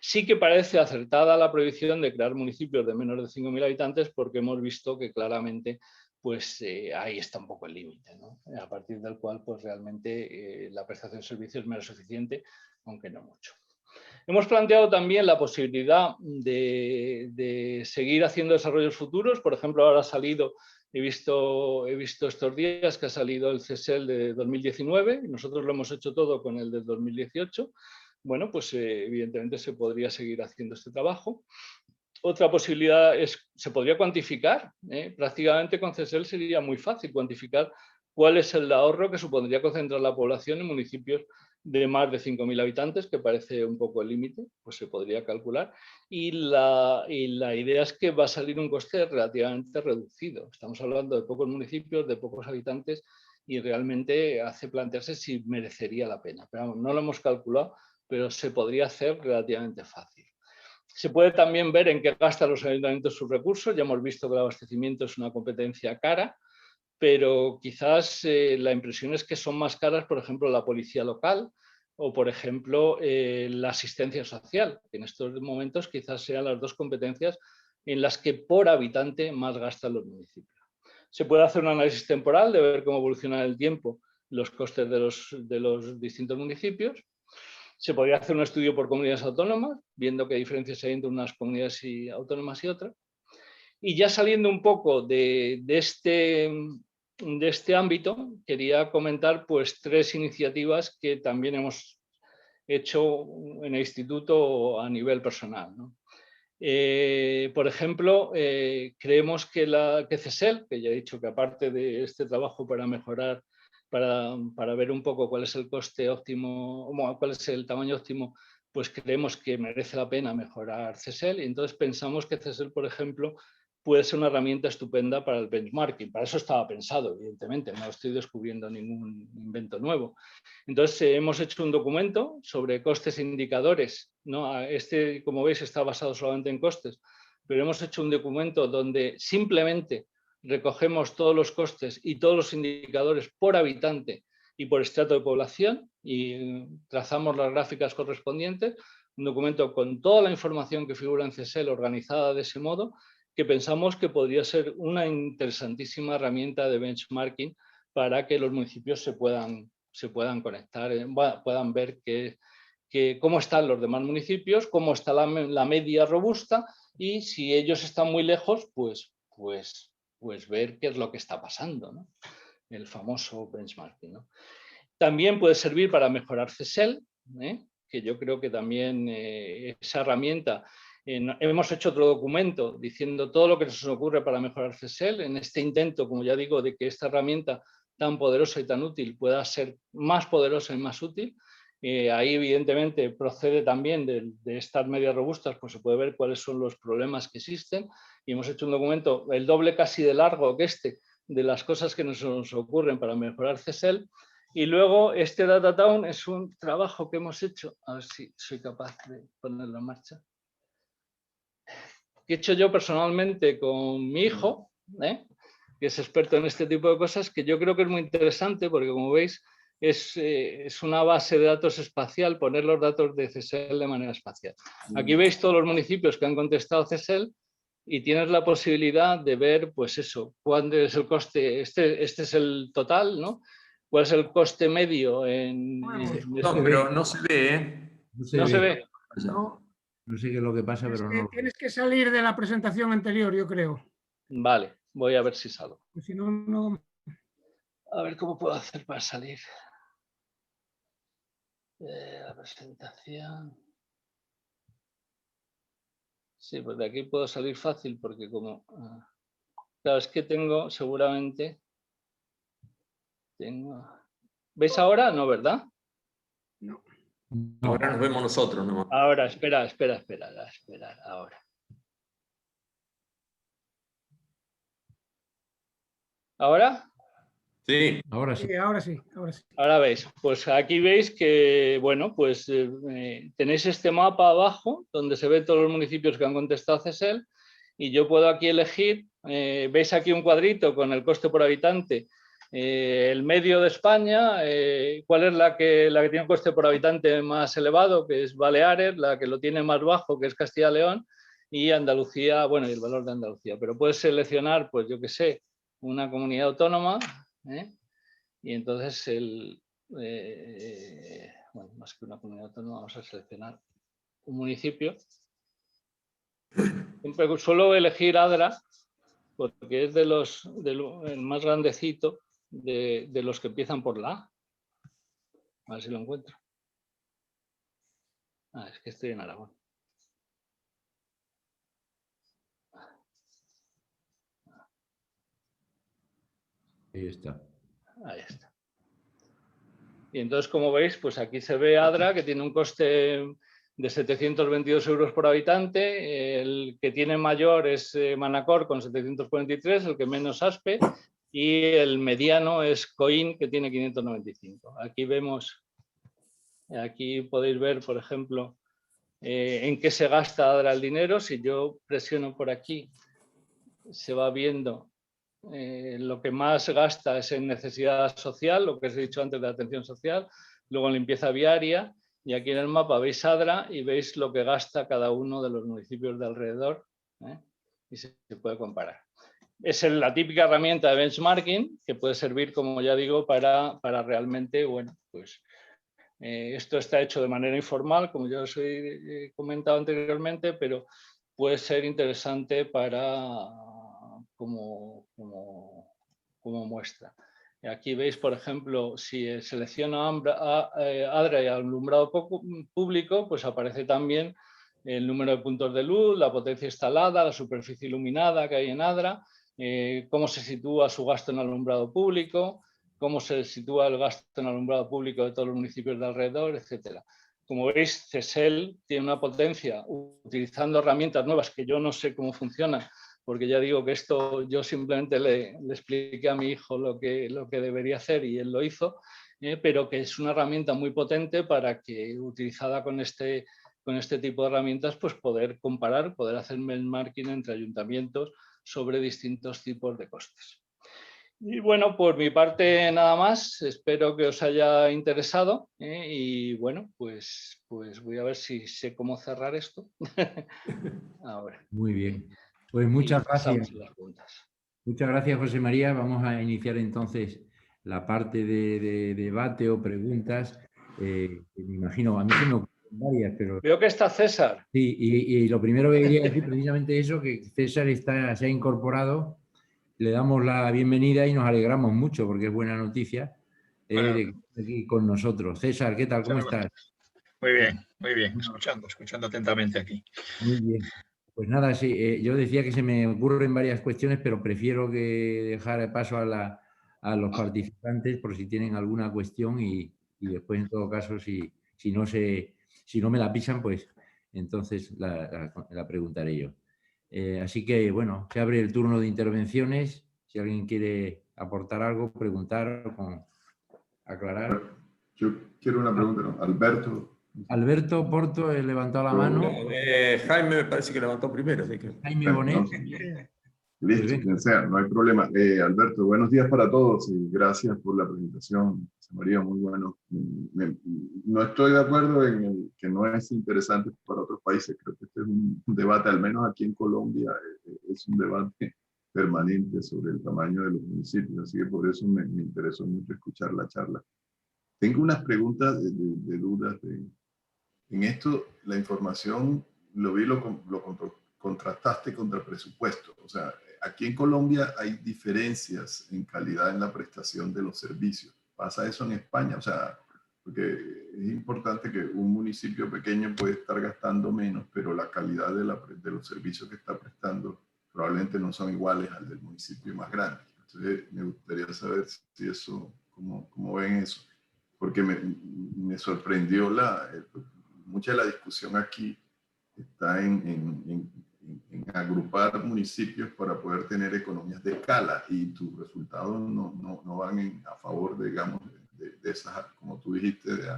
Sí que parece acertada la prohibición de crear municipios de menos de 5.000 habitantes porque hemos visto que claramente pues, ahí está un poco el límite, ¿no? A partir del cual pues, realmente la prestación de servicios es menos suficiente, aunque no mucho. Hemos planteado también la posibilidad de seguir haciendo desarrollos futuros. Por ejemplo, ahora ha salido, he visto estos días que ha salido el CSEL de 2019 y nosotros lo hemos hecho todo con el de 2018. Bueno, pues evidentemente se podría seguir haciendo este trabajo. Otra posibilidad es, se podría cuantificar. Prácticamente con CSEL sería muy fácil cuantificar cuál es el ahorro que supondría concentrar la población en municipios de más de 5.000 habitantes, que parece un poco el límite, pues se podría calcular. Y la idea es que va a salir un coste relativamente reducido. Estamos hablando de pocos municipios, de pocos habitantes, y realmente hace plantearse si merecería la pena. Pero vamos, no lo hemos calculado, pero se podría hacer relativamente fácil. Se puede también ver en qué gastan los ayuntamientos sus recursos. Ya hemos visto que el abastecimiento es una competencia cara, pero quizás la impresión es que son más caras, por ejemplo, la policía local o, por ejemplo, la asistencia social, que en estos momentos quizás sean las dos competencias en las que por habitante más gastan los municipios. Se puede hacer un análisis temporal de ver cómo evoluciona el tiempo los costes de los distintos municipios. Se podría hacer un estudio por comunidades autónomas, viendo qué diferencias hay entre unas comunidades autónomas y otras. Y ya saliendo un poco de este ámbito, quería comentar pues 3 iniciativas que también hemos hecho en el instituto a nivel personal, ¿no? Por ejemplo, creemos que CSEL, que ya he dicho que aparte de este trabajo para mejorar, para ver un poco cuál es el coste óptimo, cuál es el tamaño óptimo, pues creemos que merece la pena mejorar CSEL y entonces pensamos que CSEL, por ejemplo, puede ser una herramienta estupenda para el benchmarking. Para eso estaba pensado, evidentemente, no estoy descubriendo ningún invento nuevo. Entonces, hemos hecho un documento sobre costes e indicadores, ¿no? Este, como veis, está basado solamente en costes, pero hemos hecho un documento donde simplemente recogemos todos los costes y todos los indicadores por habitante y por estrato de población y trazamos las gráficas correspondientes, un documento con toda la información que figura en CSEL organizada de ese modo, que pensamos que podría ser una interesantísima herramienta de benchmarking para que los municipios se puedan conectar, puedan ver cómo están los demás municipios, cómo está la media robusta y si ellos están muy lejos, pues ver qué es lo que está pasando, ¿no? El famoso benchmarking, ¿no? También puede servir para mejorar CSEL, que yo creo que también esa herramienta. Hemos hecho otro documento diciendo todo lo que se nos ocurre para mejorar CSEL en este intento, como ya digo, de que esta herramienta tan poderosa y tan útil pueda ser más poderosa y más útil. Ahí evidentemente procede también de estas medias robustas, pues se puede ver cuáles son los problemas que existen y hemos hecho un documento el doble casi de largo que de las cosas que nos ocurren para mejorar CSEL. Y luego este Data Town es un trabajo que hemos hecho, a ver si soy capaz de ponerlo en marcha, que he hecho yo personalmente con mi hijo, que es experto en este tipo de cosas, que yo creo que es muy interesante porque, como veis, es una base de datos espacial, poner los datos de CSEL de manera espacial. Aquí veis todos los municipios que han contestado CSEL y tienes la posibilidad de ver, pues eso, cuál es el coste, este es el total, ¿no? ¿Cuál es el coste medio en No, pero no se ve, ¿eh? No se ve. No, No sé qué es lo que pasa, pero no. tienes que salir de la presentación anterior, yo creo. Vale, voy a ver si salgo. Pues si no, no. A ver cómo puedo hacer para salir. La presentación. Sí, pues de aquí puedo salir fácil porque como... claro, es que tengo seguramente... ¿Veis ahora? No, ¿verdad? No. Ahora nos vemos nosotros nomás. Ahora, espera, ahora. ¿Ahora? Sí. Ahora sí. Sí, ahora sí, ahora sí. Ahora veis, pues aquí veis que, bueno, pues tenéis este mapa abajo donde se ven todos los municipios que han contestado CSEL y yo puedo aquí elegir, veis aquí un cuadrito con el coste por habitante, el medio de España, cuál es la que tiene un coste por habitante más elevado, que es Baleares, la que lo tiene más bajo, que es Castilla y León, y Andalucía, bueno, y el valor de Andalucía, pero puedes seleccionar, pues yo qué sé, una comunidad autónoma, y entonces, bueno, más que una comunidad autónoma, vamos a seleccionar un municipio. Siempre suelo elegir Adra, porque es el más grandecito de los que empiezan por la A. A ver si lo encuentro. Es que estoy en Aragón. Ahí está. Ahí está. Y entonces, como veis, pues aquí se ve Adra, que tiene un coste de 722 euros por habitante. El que tiene mayor es Manacor con 743, el que menos Aspe. Y el mediano es Coín, que tiene 595. Aquí vemos, aquí podéis ver, por ejemplo, en qué se gasta Adra el dinero. Si yo presiono por aquí, se va viendo lo que más gasta es en necesidad social, lo que os he dicho antes de atención social, luego en limpieza viaria, y aquí en el mapa veis Adra y veis lo que gasta cada uno de los municipios de alrededor, y se puede comparar. Es la típica herramienta de benchmarking que puede servir, como ya digo, para realmente, bueno, pues esto está hecho de manera informal, como ya os he comentado anteriormente, pero puede ser interesante para como muestra. Aquí veis, por ejemplo, si selecciono Adra y alumbrado público, pues aparece también el número de puntos de luz, la potencia instalada, la superficie iluminada que hay en Adra, cómo se sitúa su gasto en alumbrado público, cómo se sitúa el gasto en alumbrado público de todos los municipios de alrededor, etcétera. Como veis, CSEL tiene una potencia utilizando herramientas nuevas que yo no sé cómo funcionan, porque ya digo que esto yo simplemente le expliqué a mi hijo lo que debería hacer y él lo hizo, pero que es una herramienta muy potente para que, utilizada con este tipo de herramientas, pues poder comparar, poder hacer benchmarking entre ayuntamientos sobre distintos tipos de costes. Y bueno, por mi parte nada más, espero que os haya interesado y bueno, pues voy a ver si sé cómo cerrar esto. Ahora. Muy bien. Pues muchas gracias. Muchas gracias, José María. Vamos a iniciar entonces la parte de debate o preguntas. Me imagino, a mí se me ocurren varias, pero... Veo que está César. Sí, y lo primero que quería decir precisamente eso, que César se ha incorporado. Le damos la bienvenida y nos alegramos mucho porque es buena noticia de que esté aquí con nosotros. César, ¿qué tal? ¿Cómo estás? Muy bien, escuchando atentamente aquí. Muy bien. Pues nada, sí, yo decía que se me ocurren varias cuestiones, pero prefiero que dejar paso a los participantes por si tienen alguna cuestión y después, en todo caso, si no me la pisan, pues entonces la preguntaré yo. Así que, bueno, se abre el turno de intervenciones. Si alguien quiere aportar algo, preguntar o aclarar. Yo quiero una pregunta, ¿no? Alberto Porto levantó la mano. Jaime me parece que levantó primero. Así que... Jaime Bonet. Listo, quien sea, no hay problema. Alberto, buenos días para todos y gracias por la presentación. José María, muy bueno. No estoy de acuerdo en el que no es interesante para otros países. Creo que este es un debate, al menos aquí en Colombia, es un debate permanente sobre el tamaño de los municipios. Así que por eso me interesó mucho escuchar la charla. Tengo unas preguntas de dudas. En esto, la información, lo contrastaste contra presupuesto. O sea, aquí en Colombia hay diferencias en calidad en la prestación de los servicios. ¿Pasa eso en España? O sea, porque es importante que un municipio pequeño puede estar gastando menos, pero la calidad de los servicios que está prestando probablemente no son iguales al del municipio más grande. Entonces, me gustaría saber si eso, cómo ven eso. Porque me sorprendió mucha de la discusión aquí está en agrupar municipios para poder tener economías de escala y tus resultados no van a favor, digamos, de esas, como tú dijiste, de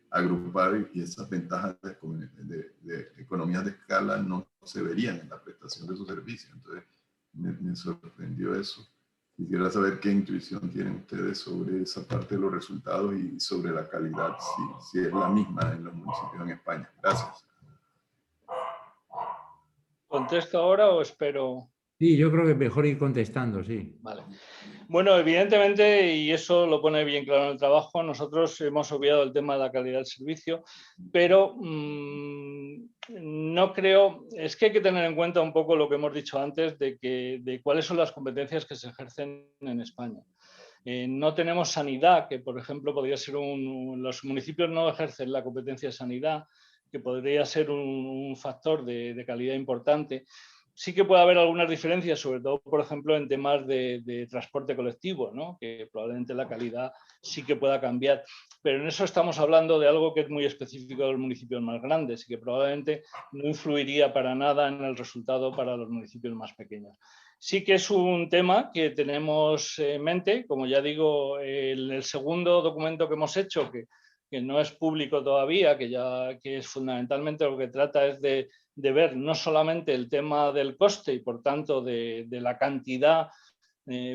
agrupar, y esas ventajas de economías de escala no se verían en la prestación de esos servicios. Entonces, me sorprendió eso. Quisiera saber qué intuición tienen ustedes sobre esa parte de los resultados y sobre la calidad, si es la misma en los municipios en España. Gracias. ¿Contesto ahora o espero? Sí, yo creo que es mejor ir contestando, sí. Vale. Bueno, evidentemente, y eso lo pone bien claro en el trabajo, nosotros hemos obviado el tema de la calidad del servicio, pero no creo, es que hay que tener en cuenta un poco lo que hemos dicho antes de cuáles son las competencias que se ejercen en España. No tenemos sanidad, que por ejemplo podría ser los municipios no ejercen la competencia de sanidad, que podría ser un factor de calidad importante. Sí que puede haber algunas diferencias, sobre todo, por ejemplo, en temas de transporte colectivo, ¿no? Que probablemente la calidad sí que pueda cambiar. Pero en eso estamos hablando de algo que es muy específico de los municipios más grandes y que probablemente no influiría para nada en el resultado para los municipios más pequeños. Sí que es un tema que tenemos en mente, como ya digo, el segundo documento que hemos hecho, que no es público todavía, que es fundamentalmente lo que trata es de ver no solamente el tema del coste y por tanto de la cantidad,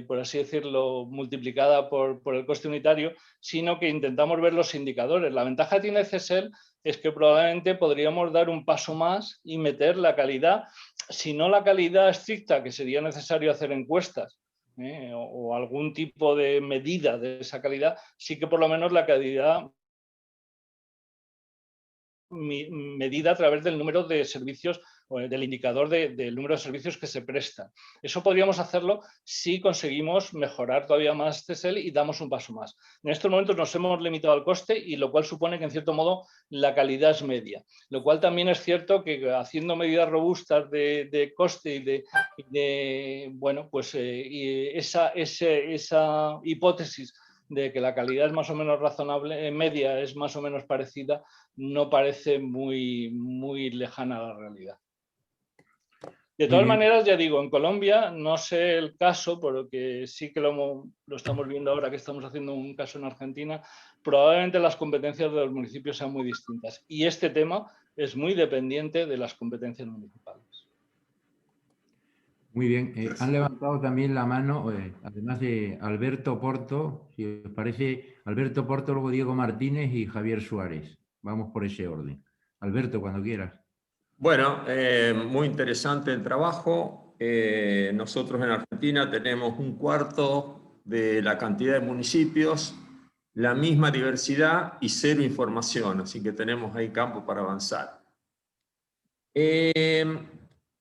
por así decirlo, multiplicada por el coste unitario, sino que intentamos ver los indicadores. La ventaja que tiene CESEL es que probablemente podríamos dar un paso más y meter la calidad, si no la calidad estricta, que sería necesario hacer encuestas, o algún tipo de medida de esa calidad, sí que por lo menos la calidad medida a través del número de servicios o del indicador del número de servicios que se prestan. Eso podríamos hacerlo si conseguimos mejorar todavía más CESEL y damos un paso más. En estos momentos nos hemos limitado al coste, y lo cual supone que en cierto modo la calidad es media. Lo cual también es cierto que haciendo medidas robustas de coste y bueno, pues esa hipótesis de que la calidad es más o menos razonable, media es más o menos parecida, no parece muy lejana a la realidad. De todas maneras, ya digo, en Colombia no sé el caso, porque sí que lo estamos viendo ahora que estamos haciendo un caso en Argentina, probablemente las competencias de los municipios sean muy distintas. Y este tema es muy dependiente de las competencias municipales. Muy bien, han levantado también la mano, además de Alberto Porto, si os parece, Alberto Porto, luego Diego Martínez y Javier Suárez. Vamos por ese orden. Alberto, cuando quieras. Bueno, muy interesante el trabajo. Nosotros en Argentina tenemos 1/4 de la cantidad de municipios, la misma diversidad y 0 información, así que tenemos ahí campo para avanzar.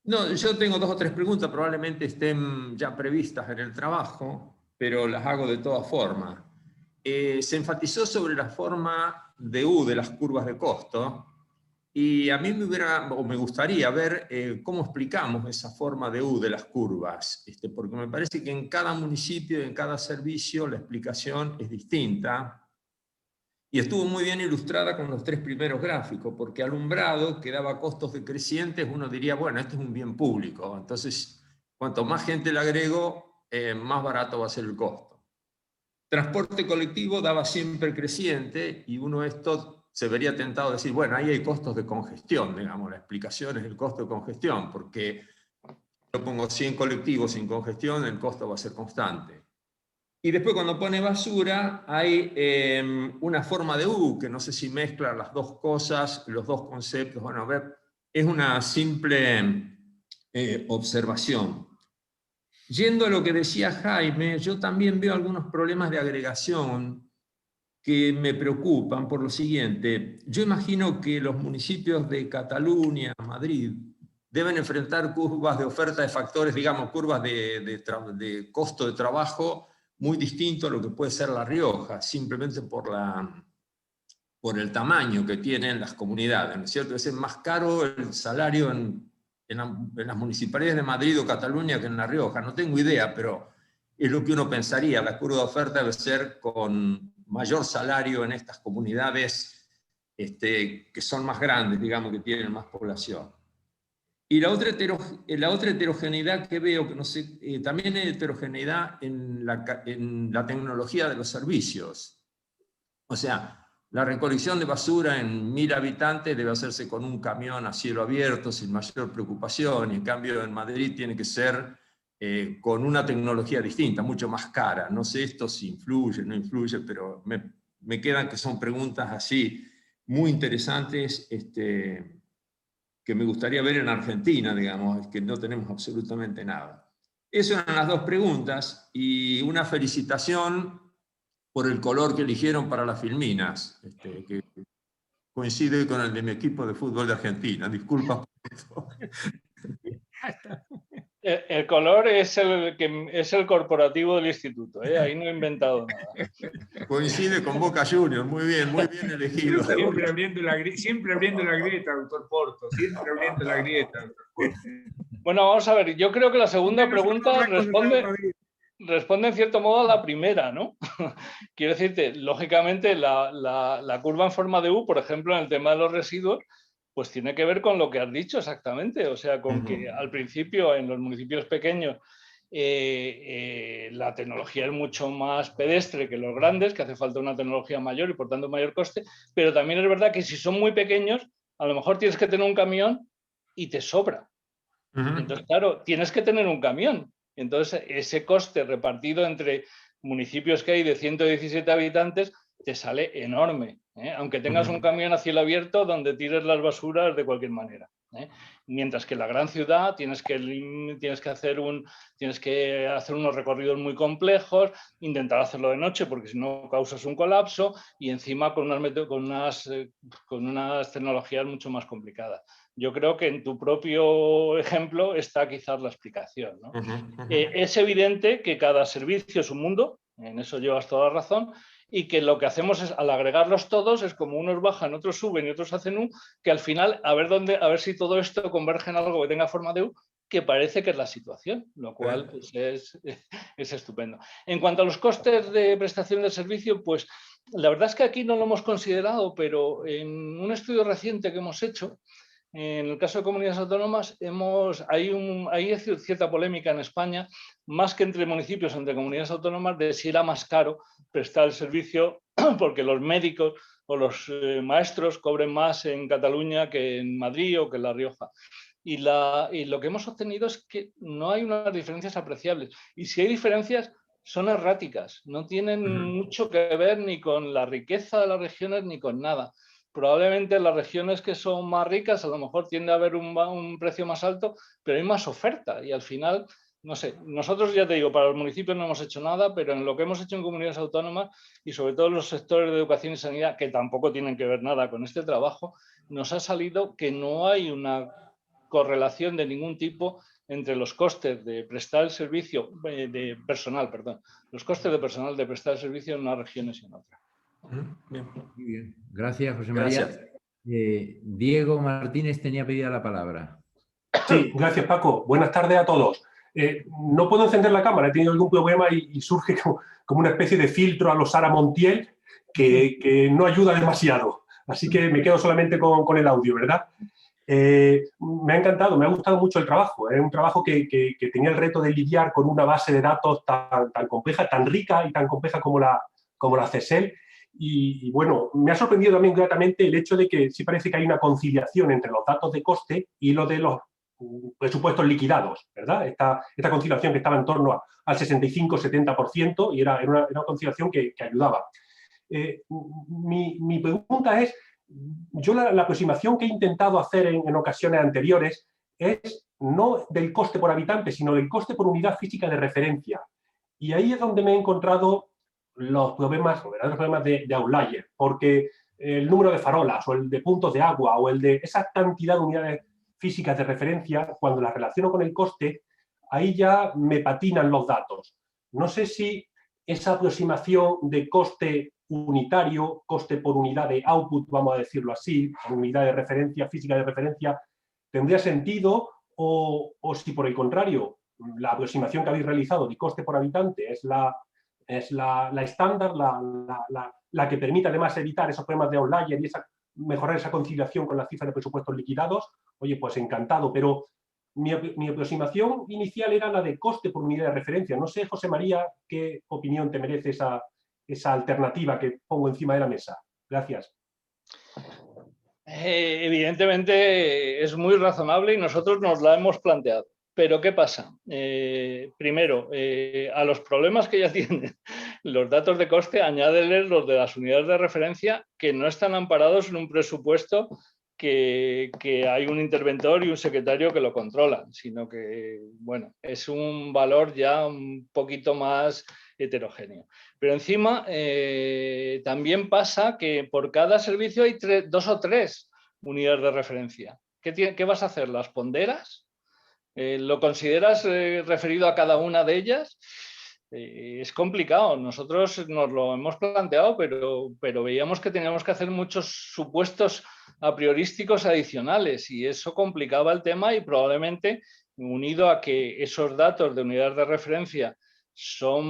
No, yo tengo 2 o 3 preguntas, probablemente estén ya previstas en el trabajo, pero las hago de todas formas. Se enfatizó sobre la forma de U de las curvas de costo, y a mí me gustaría ver cómo explicamos esa forma de U de las curvas, porque me parece que en cada municipio y en cada servicio la explicación es distinta. Y estuvo muy bien ilustrada con los 3 primeros gráficos, porque alumbrado, que daba costos decrecientes, uno diría, bueno, este es un bien público, entonces cuanto más gente le agrego, más barato va a ser el costo. Transporte colectivo daba siempre creciente, y uno esto se vería tentado a decir, bueno, ahí hay costos de congestión, digamos, la explicación es el costo de congestión, porque yo pongo 100 colectivos sin congestión, el costo va a ser constante. Y después cuando pone basura hay una forma de U, que no sé si mezcla las dos cosas, los dos conceptos. Bueno, a ver, es una simple observación. Yendo a lo que decía Jaime, yo también veo algunos problemas de agregación que me preocupan por lo siguiente. Yo imagino que los municipios de Cataluña, Madrid, deben enfrentar curvas de oferta de factores, digamos, curvas de costo de trabajo muy distinto a lo que puede ser La Rioja, simplemente por el tamaño que tienen las comunidades, ¿no es cierto? Es más caro el salario en las municipalidades de Madrid o Cataluña que en La Rioja, no tengo idea, pero es lo que uno pensaría, la curva de oferta debe ser con mayor salario en estas comunidades que son más grandes, digamos, que tienen más población. Y la otra heterogeneidad que veo, que no sé, también hay heterogeneidad en la tecnología de los servicios. O sea, la recolección de basura en 1000 habitantes debe hacerse con un camión a cielo abierto, sin mayor preocupación, y en cambio en Madrid tiene que ser con una tecnología distinta, mucho más cara. No sé esto si influye, no influye, pero me quedan que son preguntas así muy interesantes, que me gustaría ver en Argentina, digamos, que no tenemos absolutamente nada. Esas eran las dos preguntas, y una felicitación por el color que eligieron para las filminas, que coincide con el de mi equipo de fútbol de Argentina. Disculpa por esto. El color es el corporativo del instituto, ¿eh? Ahí no he inventado nada. Coincide con Boca Juniors, muy bien elegido. Siempre abriendo la grieta, doctor Porto, siempre abriendo la grieta, doctor Porto. Bueno, vamos a ver, yo creo que la segunda pregunta responde en cierto modo a la primera, ¿no? Quiero decirte, lógicamente la curva en forma de U, por ejemplo, en el tema de los residuos, pues tiene que ver con lo que has dicho exactamente, o sea, con que al principio en los municipios pequeños la tecnología es mucho más pedestre que los grandes, que hace falta una tecnología mayor y por tanto mayor coste, pero también es verdad que si son muy pequeños, a lo mejor tienes que tener un camión y te sobra. Entonces, claro, tienes que tener un camión. Entonces, ese coste repartido entre municipios que hay de 117 habitantes te sale enorme, ¿eh? Aunque tengas un camión a cielo abierto donde tires las basuras de cualquier manera, ¿eh? Mientras que en la gran ciudad tienes que hacer unos recorridos muy complejos, intentar hacerlo de noche porque si no causas un colapso, y encima con unas tecnologías mucho más complicadas. Yo creo que en tu propio ejemplo está quizás la explicación, ¿no? Es evidente que cada servicio es un mundo, en eso llevas toda la razón, y que lo que hacemos es, al agregarlos todos, es como unos bajan, otros suben y otros hacen U, que al final, a ver si todo esto converge en algo que tenga forma de U, que parece que es la situación, lo cual pues, es estupendo. En cuanto a los costes de prestación del servicio, pues la verdad es que aquí no lo hemos considerado, pero en un estudio reciente que hemos hecho, en el caso de comunidades autónomas, hay cierta polémica en España, más que entre municipios, entre comunidades autónomas, de si era más caro prestar el servicio porque los médicos o los maestros cobren más en Cataluña que en Madrid o que en La Rioja. Y lo que hemos obtenido es que no hay unas diferencias apreciables. Y si hay diferencias, son erráticas. No tienen mucho que ver ni con la riqueza de las regiones ni con nada. Probablemente en las regiones que son más ricas a lo mejor tiende a haber un precio más alto, pero hay más oferta y al final, no sé, nosotros ya te digo, para los municipios no hemos hecho nada, pero en lo que hemos hecho en comunidades autónomas y sobre todo en los sectores de educación y sanidad, que tampoco tienen que ver nada con este trabajo, nos ha salido que no hay una correlación de ningún tipo entre los costes de prestar el servicio, los costes de personal de prestar el servicio en unas regiones y en otras. Bien. Muy bien. Gracias, José María. Gracias. Diego Martínez tenía pedida la palabra. Sí, gracias, Paco. Buenas tardes a todos. No puedo encender la cámara, he tenido algún problema y surge como una especie de filtro a los Sara Montiel que no ayuda demasiado. Así que me quedo solamente con el audio, ¿verdad? Me ha encantado, me ha gustado mucho el trabajo. Es un trabajo que tenía el reto de lidiar con una base de datos tan compleja, tan rica y tan compleja como la CESEL. Y bueno, me ha sorprendido también gratamente el hecho de que sí parece que hay una conciliación entre los datos de coste y lo de los presupuestos liquidados, ¿verdad? Esta conciliación que estaba en torno al 65-70% y era una conciliación que ayudaba. Mi pregunta es, yo la aproximación que he intentado hacer en ocasiones anteriores es no del coste por habitante, sino del coste por unidad física de referencia. Y ahí es donde me he encontrado los verdaderos problemas de outlier, porque el número de farolas o el de puntos de agua o el de esa cantidad de unidades físicas de referencia, cuando las relaciono con el coste, ahí ya me patinan los datos. No sé si esa aproximación de coste unitario, coste por unidad de output, vamos a decirlo así, por unidad de referencia, física de referencia, tendría sentido, o si por el contrario, la aproximación que habéis realizado de coste por habitante es la estándar, la que permite además evitar esos problemas de outlier y mejorar esa conciliación con las cifras de presupuestos liquidados. Oye, pues encantado, pero mi aproximación inicial era la de coste por unidad de referencia. No sé, José María, qué opinión te merece esa alternativa que pongo encima de la mesa. Gracias. Evidentemente es muy razonable y nosotros nos la hemos planteado. Pero ¿qué pasa? Primero, a los problemas que ya tienen los datos de coste, añádeles los de las unidades de referencia que no están amparados en un presupuesto que hay un interventor y un secretario que lo controlan, sino que, bueno, es un valor ya un poquito más heterogéneo. Pero encima también pasa que por cada servicio hay 2 o 3 unidades de referencia. ¿Qué vas a hacer? ¿Las ponderas? ¿Lo consideras referido a cada una de ellas? Es complicado. Nosotros nos lo hemos planteado, pero veíamos que teníamos que hacer muchos supuestos a priorísticos adicionales y eso complicaba el tema y probablemente, unido a que esos datos de unidades de referencia son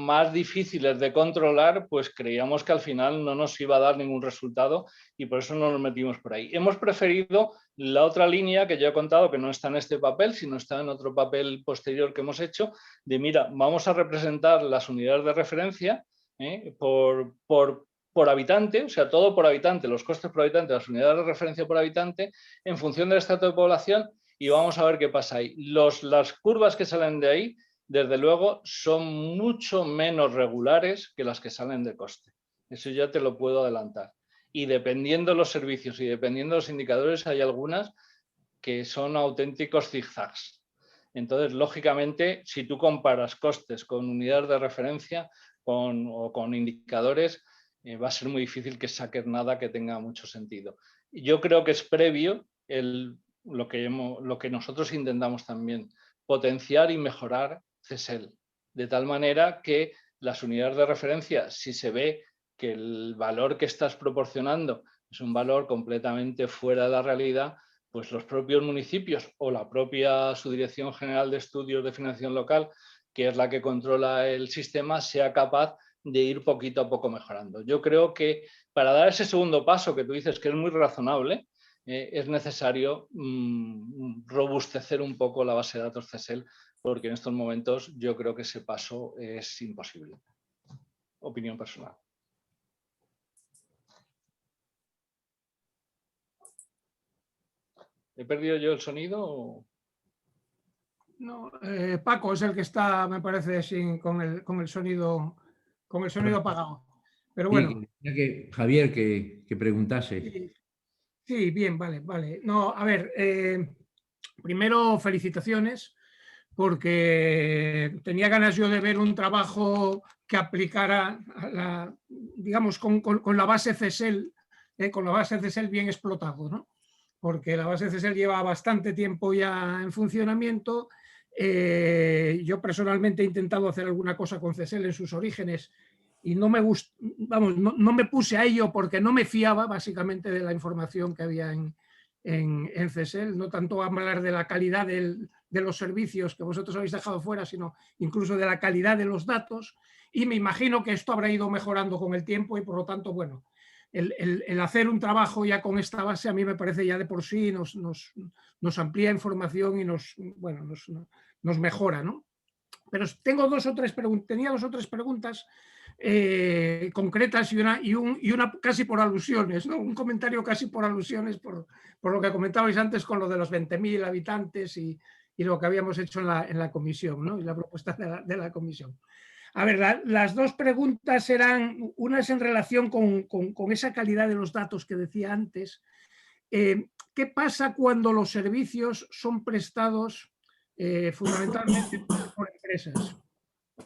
más difíciles de controlar, pues creíamos que al final no nos iba a dar ningún resultado y por eso no nos metimos por ahí. Hemos preferido la otra línea que yo he contado, que no está en este papel, sino está en otro papel posterior que hemos hecho, de mira, vamos a representar las unidades de referencia por habitante, o sea, todo por habitante, los costes por habitante, las unidades de referencia por habitante, en función del estrato de población y vamos a ver qué pasa ahí. Las curvas que salen de ahí, desde luego, son mucho menos regulares que las que salen de coste. Eso ya te lo puedo adelantar. Y dependiendo de los servicios y dependiendo de los indicadores, hay algunas que son auténticos zigzags. Entonces, lógicamente, si tú comparas costes con unidades de referencia o con indicadores, va a ser muy difícil que saques nada que tenga mucho sentido. Yo creo que es previo lo que nosotros intentamos también, potenciar y mejorar CSEL, de tal manera que las unidades de referencia, si se ve que el valor que estás proporcionando es un valor completamente fuera de la realidad, pues los propios municipios o la propia Subdirección General de Estudios de Financiación Local, que es la que controla el sistema, sea capaz de ir poquito a poco mejorando. Yo creo que para dar ese segundo paso que tú dices que es muy razonable, es necesario robustecer un poco la base de datos CSEL, porque en estos momentos yo creo que ese paso es imposible. Opinión personal. ¿He perdido yo el sonido? No, Paco es el que está, me parece, con el sonido apagado. Pero bueno. Sí, Javier, que preguntase. Sí, bien, vale. No, a ver, primero felicitaciones, porque tenía ganas yo de ver un trabajo que aplicara, digamos, con la base CSEL, con la base CSEL bien explotado, ¿no? Porque la base CSEL lleva bastante tiempo ya en funcionamiento. Yo personalmente he intentado hacer alguna cosa con CSEL en sus orígenes y no me puse a ello porque no me fiaba básicamente de la información que había en CSEL, no tanto hablar de la calidad de los servicios que vosotros habéis dejado fuera, sino incluso de la calidad de los datos, y me imagino que esto habrá ido mejorando con el tiempo y por lo tanto, bueno, el hacer un trabajo ya con esta base a mí me parece ya de por sí nos amplía información y nos mejora, ¿no? Pero tenía 2 o 3 preguntas concretas y una casi por alusiones, ¿no? Un comentario casi por alusiones por lo que comentabais antes con lo de los 20.000 habitantes y lo que habíamos hecho en la comisión, ¿no? Y la propuesta de la comisión. A ver, las dos preguntas eran, una es en relación con esa calidad de los datos que decía antes. ¿Qué pasa cuando los servicios son prestados fundamentalmente por empresas?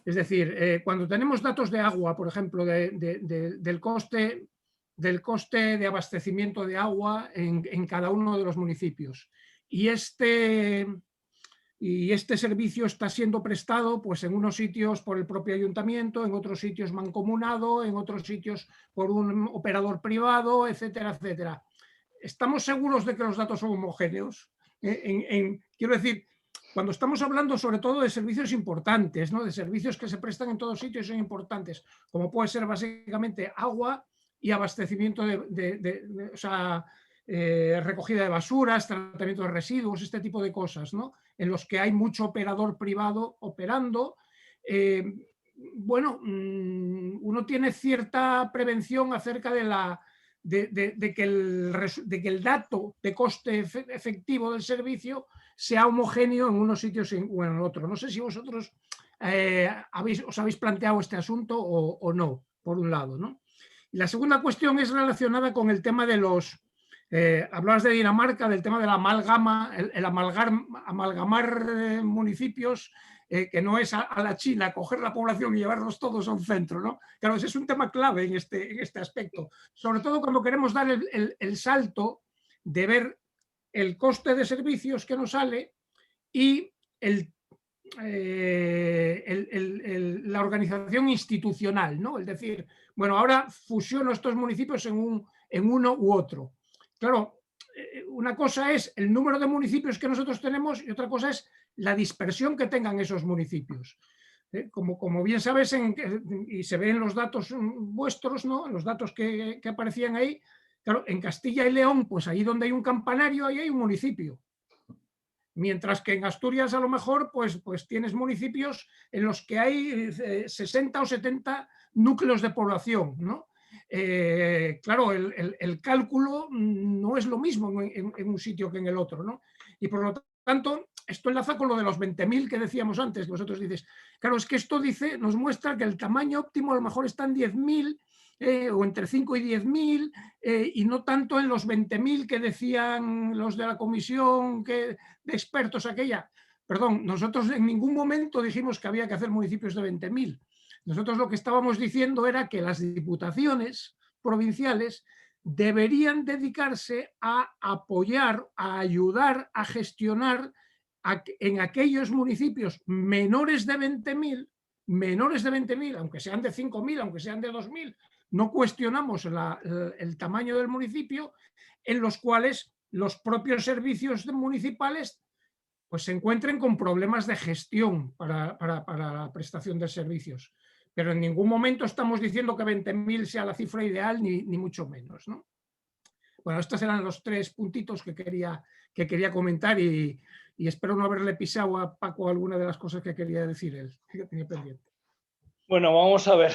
Es decir, cuando tenemos datos de agua, por ejemplo, del coste de abastecimiento de agua en cada uno de los municipios, y este servicio está siendo prestado pues, en unos sitios por el propio ayuntamiento, en otros sitios mancomunado, en otros sitios por un operador privado, etcétera, etcétera. ¿Estamos seguros de que los datos son homogéneos? Quiero decir, cuando estamos hablando sobre todo de servicios importantes, ¿no? De servicios que se prestan en todos sitios y son importantes, como puede ser básicamente agua y abastecimiento o sea, recogida de basuras, tratamiento de residuos, este tipo de cosas, ¿no? En los que hay mucho operador privado operando. Bueno, uno tiene cierta prevención acerca de que el dato de coste efectivo del servicio sea homogéneo en unos sitios o en otros. No sé si vosotros os habéis planteado este asunto o no, por un lado, ¿no? Y la segunda cuestión es relacionada con el tema de los... hablabas de Dinamarca, del tema de la amalgama, el amalgamar municipios, que no es a la China coger la población y llevarlos todos a un centro, ¿no? Claro, ese es un tema clave en este aspecto, sobre todo cuando queremos dar el salto de ver el coste de servicios que nos sale y la organización institucional, ¿no? Es decir, bueno, ahora fusiono estos municipios en uno u otro. Claro, una cosa es el número de municipios que nosotros tenemos y otra cosa es la dispersión que tengan esos municipios. Como bien sabes, y se ve en los datos vuestros, ¿no? En los datos que aparecían ahí, claro, en Castilla y León, pues ahí donde hay un campanario, ahí hay un municipio. Mientras que en Asturias a lo mejor pues tienes municipios en los que hay 60 o 70 núcleos de población, ¿no? Claro, el cálculo no es lo mismo en un sitio que en el otro, ¿no? Y por lo tanto, esto enlaza con lo de los 20.000 que decíamos antes, que vosotros dices, claro, es que esto nos muestra que el tamaño óptimo a lo mejor está en 10.000 o entre 5 y 10.000 y no tanto en los 20.000 que decían los de la comisión de expertos aquella. Perdón, nosotros en ningún momento dijimos que había que hacer municipios de 20.000. Nosotros lo que estábamos diciendo era que las diputaciones provinciales deberían dedicarse a apoyar, a ayudar, a gestionar en aquellos municipios menores de 20.000, aunque sean de 5.000, aunque sean de 2.000, no cuestionamos el tamaño del municipio, en los cuales los propios servicios municipales pues, se encuentren con problemas de gestión para la prestación de servicios. Pero en ningún momento estamos diciendo que 20.000 sea la cifra ideal, ni mucho menos, ¿no? Bueno, estos eran los 3 puntitos que quería comentar y espero no haberle pisado a Paco alguna de las cosas que quería decir él, que tenía pendiente. Bueno, vamos a ver.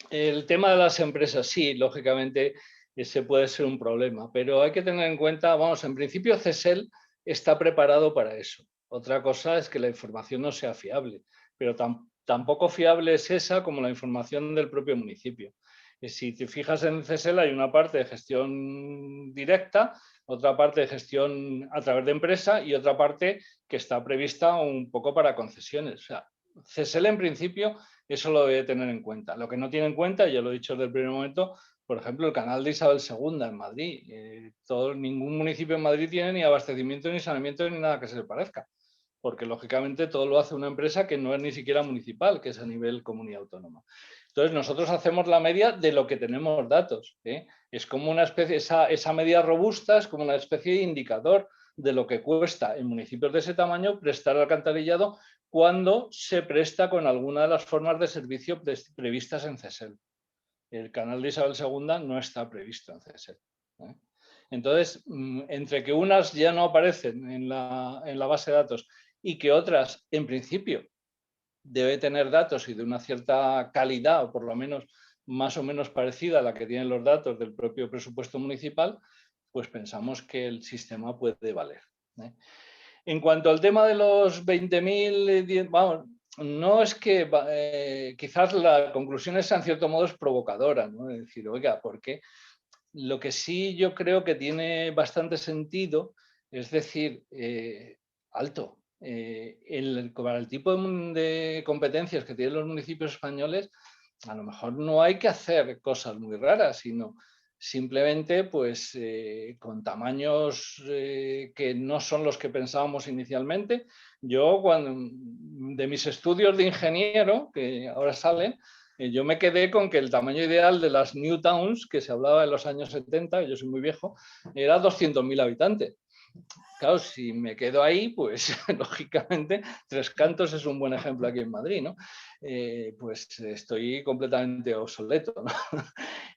El tema de las empresas, sí, lógicamente ese puede ser un problema, pero hay que tener en cuenta, vamos, en principio CESEL está preparado para eso. Otra cosa es que la información no sea fiable, pero tampoco fiable es esa como la información del propio municipio. Si te fijas en CESEL hay una parte de gestión directa, otra parte de gestión a través de empresa y otra parte que está prevista un poco para concesiones. O sea, CESEL en principio eso lo debe tener en cuenta. Lo que no tiene en cuenta, ya lo he dicho desde el primer momento, por ejemplo, el canal de Isabel II en Madrid. Ningún municipio en Madrid tiene ni abastecimiento, ni saneamiento, ni nada que se le parezca. Porque, lógicamente, todo lo hace una empresa que no es ni siquiera municipal, que es a nivel comunidad autónoma. Entonces, nosotros hacemos la media de lo que tenemos datos. Es como una especie, esa media robusta es como una especie de indicador de lo que cuesta en municipios de ese tamaño prestar alcantarillado cuando se presta con alguna de las formas de servicio previstas en CESEL. El canal de Isabel II no está previsto en CESEL. Entonces, entre que unas ya no aparecen en la base de datos y que otras, en principio, debe tener datos y de una cierta calidad, o por lo menos más o menos parecida a la que tienen los datos del propio presupuesto municipal, pues pensamos que el sistema puede valer. En cuanto al tema de los 20.000, vamos, no es que quizás la conclusión es en cierto modo es provocadora, ¿no? Es decir, oiga, ¿por qué? Lo que sí yo creo que tiene bastante sentido, es decir, alto, para el tipo de competencias que tienen los municipios españoles, a lo mejor no hay que hacer cosas muy raras, sino simplemente pues, con tamaños que no son los que pensábamos inicialmente. Yo, de mis estudios de ingeniero, que ahora salen, yo me quedé con que el tamaño ideal de las New Towns, que se hablaba en los años 70, yo soy muy viejo, era 200.000 habitantes. Claro, si me quedo ahí, pues lógicamente Tres Cantos es un buen ejemplo aquí en Madrid, ¿no? Pues estoy completamente obsoleto, ¿no?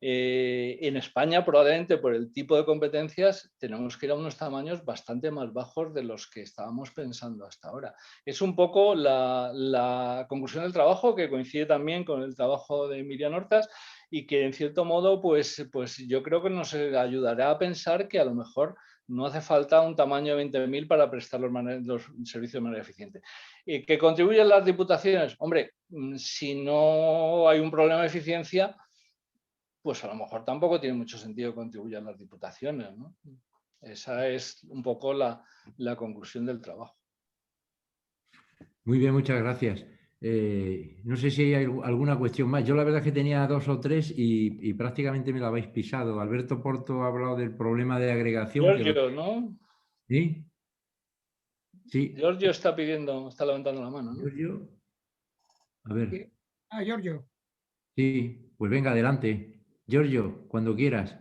En España, probablemente por el tipo de competencias, tenemos que ir a unos tamaños bastante más bajos de los que estábamos pensando hasta ahora. Es un poco la conclusión del trabajo, que coincide también con el trabajo de Miriam Hortas, y que en cierto modo, pues yo creo que nos ayudará a pensar que a lo mejor no hace falta un tamaño de 20.000 para prestar los servicios de manera eficiente. ¿Que contribuyen las diputaciones? Hombre, si no hay un problema de eficiencia, pues a lo mejor tampoco tiene mucho sentido que contribuyan las diputaciones, ¿no? Esa es un poco la conclusión del trabajo. Muy bien, muchas gracias. No sé si hay alguna cuestión más. Yo la verdad es que tenía 2 o 3 y prácticamente me la habéis pisado. Alberto Porto ha hablado del problema de agregación. Giorgio, ¿no? ¿Sí? Sí. Giorgio está levantando la mano, ¿no? Giorgio. A ver. Giorgio. Sí, pues venga, adelante. Giorgio, cuando quieras.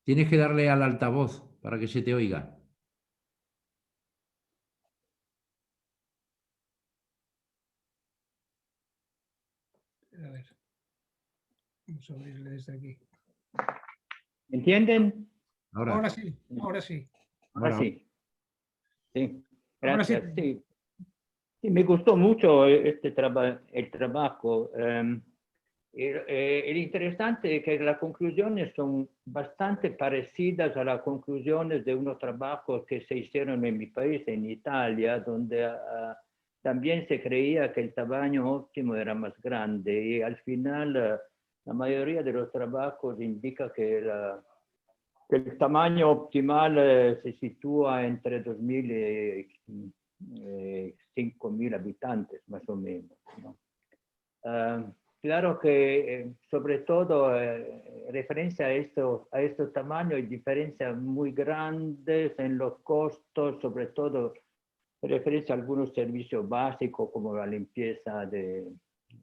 Tienes que darle al altavoz para que se te oiga. A ver. Vamos a abrirle desde aquí. ¿Me entienden? Ahora sí, ahora sí. Ahora sí. Sí, Ahora gracias. sí. Sí, me gustó mucho el trabajo. El interesante es que las conclusiones son bastante parecidas a las conclusiones de unos trabajos que se hicieron en mi país, en Italia, donde también se creía que el tamaño óptimo era más grande y al final la mayoría de los trabajos indica que el tamaño optimal se sitúa entre 2.000 y 5.000 habitantes, más o menos, ¿no? Claro que sobre todo referencia a estos tamaños hay diferencias muy grandes en los costos, sobre todo referencia a algunos servicios básicos como la limpieza de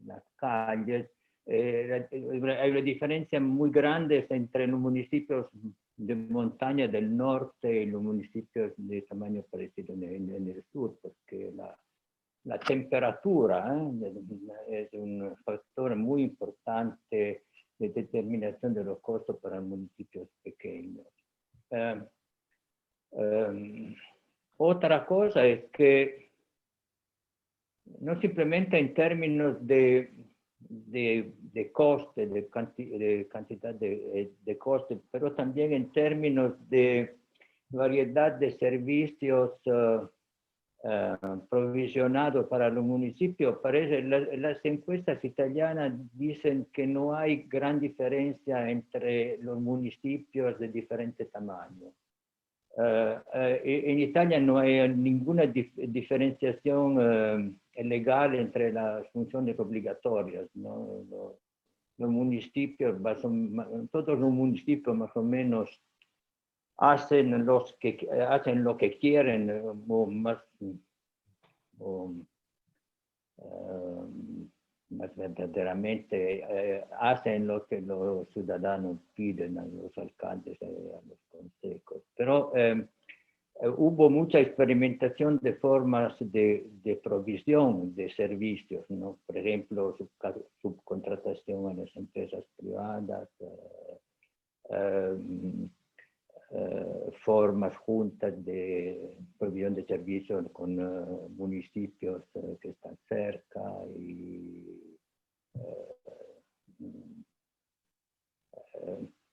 las calles. Hay una diferencia muy grande entre los municipios de montaña del norte y los municipios de tamaño parecido en el sur, porque la temperatura es un factor muy importante de determinación de los costos para municipios pequeños. Otra cosa es que no simplemente en términos de coste, de cantidad de coste, pero también en términos de variedad de servicios provisionados para los municipios. Parece, las encuestas italianas dicen que no hay gran diferencia entre los municipios de diferentes tamaños. En Italia no hay ninguna diferenciación legal entre las funciones obligatorias, ¿no? Los municipios, todos los municipios más o menos hacen lo que quieren más verdaderamente hacen lo que los ciudadanos piden a los alcaldes, a los consejos. Pero hubo mucha experimentación de formas de provisión de servicios, ¿no? Por ejemplo, subcontratación a las empresas privadas, formas juntas de provisión de servicios con municipios que están cerca y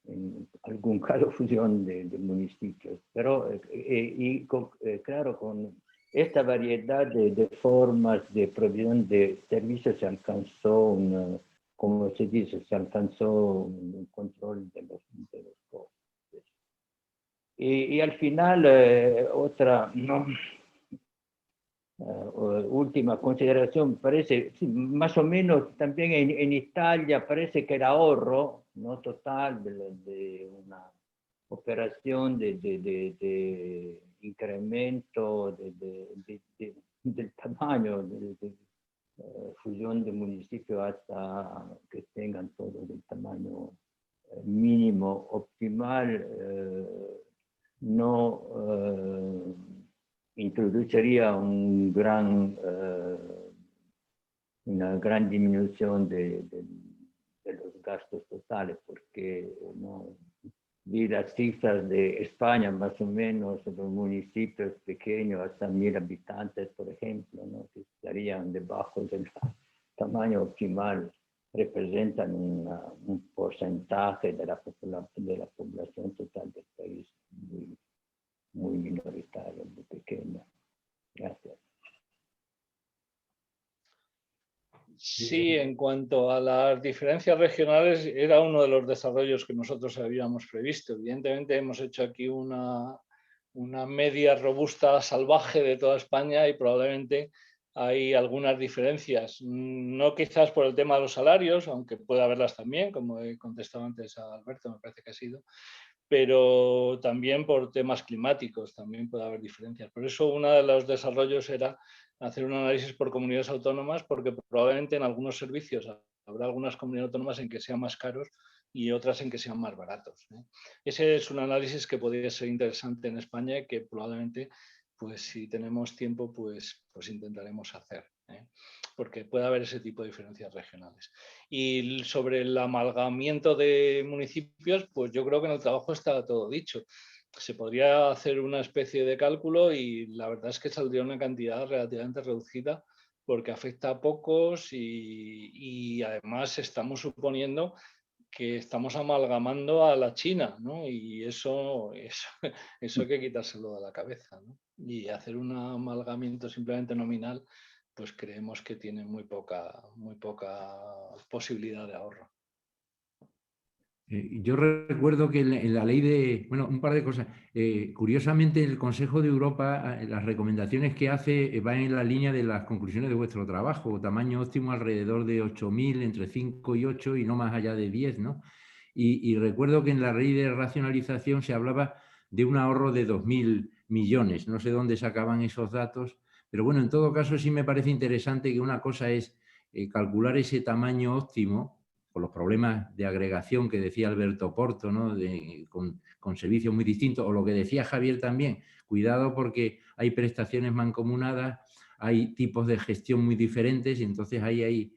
en algún caso fusión de municipios. Pero claro, con esta variedad de formas de provisión de servicios se alcanzó como se dice, se alcanzó un control de los costes. Y al final, otra última consideración, parece, sí, más o menos también en Italia parece que el ahorro no total de una operación de incremento del tamaño de fusión de municipios hasta que tengan todos el tamaño mínimo optimal, no introduciría una gran disminución de los gastos totales, porque vi las cifras de España, más o menos, los municipios pequeños, hasta 1000 habitantes, por ejemplo, ¿no? Que estarían debajo del tamaño optimal, representan un porcentaje de la población total del país muy minoritario, muy pequeño. Gracias. Sí, en cuanto a las diferencias regionales, era uno de los desarrollos que nosotros habíamos previsto. Evidentemente hemos hecho aquí una media robusta salvaje de toda España y probablemente hay algunas diferencias. No quizás por el tema de los salarios, aunque puede haberlas también, como he contestado antes a Alberto, me parece que ha sido, pero también por temas climáticos también puede haber diferencias. Por eso uno de los desarrollos era hacer un análisis por comunidades autónomas, porque probablemente en algunos servicios habrá algunas comunidades autónomas en que sean más caros y otras en que sean más baratos, ¿eh? Ese es un análisis que podría ser interesante en España y que probablemente, pues si tenemos tiempo, pues intentaremos hacer, ¿eh? Porque puede haber ese tipo de diferencias regionales. Y sobre el amalgamiento de municipios, pues yo creo que en el trabajo está todo dicho. Se podría hacer una especie de cálculo y la verdad es que saldría una cantidad relativamente reducida porque afecta a pocos y además estamos suponiendo que estamos amalgamando a la China, ¿no? Y eso hay que quitárselo de la cabeza, ¿no? Y hacer un amalgamiento simplemente nominal, pues creemos que tiene muy poca posibilidad de ahorro. Yo recuerdo que en la ley de... Bueno, un par de cosas. Curiosamente, el Consejo de Europa, las recomendaciones que hace van en la línea de las conclusiones de vuestro trabajo. Tamaño óptimo alrededor de 8.000, entre 5 y 8 y no más allá de 10, ¿no? Y recuerdo que en la ley de racionalización se hablaba de un ahorro de 2.000 millones. No sé dónde sacaban esos datos, pero bueno, en todo caso sí me parece interesante que una cosa es calcular ese tamaño óptimo por los problemas de agregación que decía Alberto Porto, ¿no? Con servicios muy distintos, o lo que decía Javier también, cuidado porque hay prestaciones mancomunadas, hay tipos de gestión muy diferentes y entonces ahí hay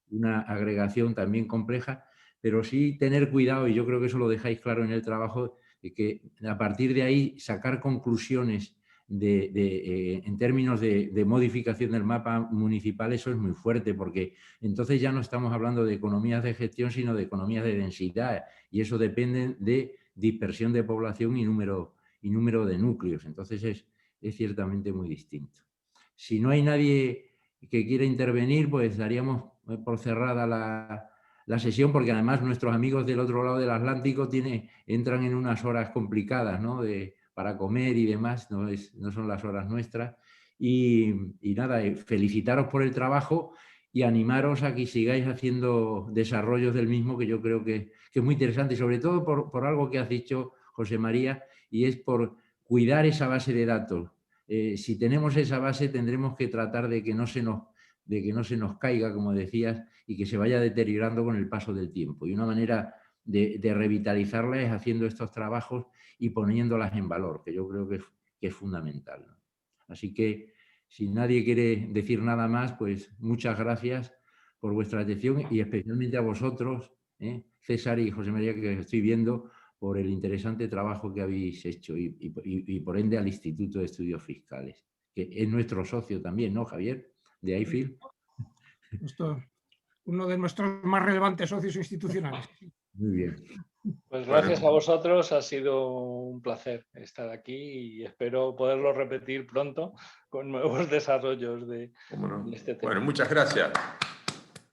una agregación también compleja, pero sí tener cuidado, y yo creo que eso lo dejáis claro en el trabajo, de que a partir de ahí sacar conclusiones en términos de modificación del mapa municipal, eso es muy fuerte, porque entonces ya no estamos hablando de economías de gestión, sino de economías de densidad, y eso depende de dispersión de población y número de núcleos. Entonces es ciertamente muy distinto. Si no hay nadie que quiera intervenir, pues daríamos por cerrada la sesión, porque además nuestros amigos del otro lado del Atlántico entran en unas horas complicadas, ¿no? Para comer y demás, no son las horas nuestras. Y nada, felicitaros por el trabajo y animaros a que sigáis haciendo desarrollos del mismo, que yo creo que es muy interesante, y sobre todo por algo que has dicho, José María, y es por cuidar esa base de datos. Si tenemos esa base, tendremos que tratar de que no se nos caiga, como decías, y que se vaya deteriorando con el paso del tiempo. Y una manera de revitalizarla es haciendo estos trabajos y poniéndolas en valor, que yo creo que es fundamental, ¿no? Así que, si nadie quiere decir nada más, pues muchas gracias por vuestra atención y especialmente a vosotros, César y José María, que os estoy viendo, por el interesante trabajo que habéis hecho y por ende al Instituto de Estudios Fiscales, que es nuestro socio también, ¿no, Javier? De IFIL. Uno de nuestros más relevantes socios institucionales. Muy bien. Pues gracias a vosotros, ha sido un placer estar aquí y espero poderlo repetir pronto con nuevos desarrollos de este tema. Bueno, muchas gracias.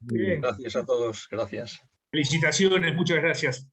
Bien. Gracias a todos, gracias. Felicitaciones, muchas gracias.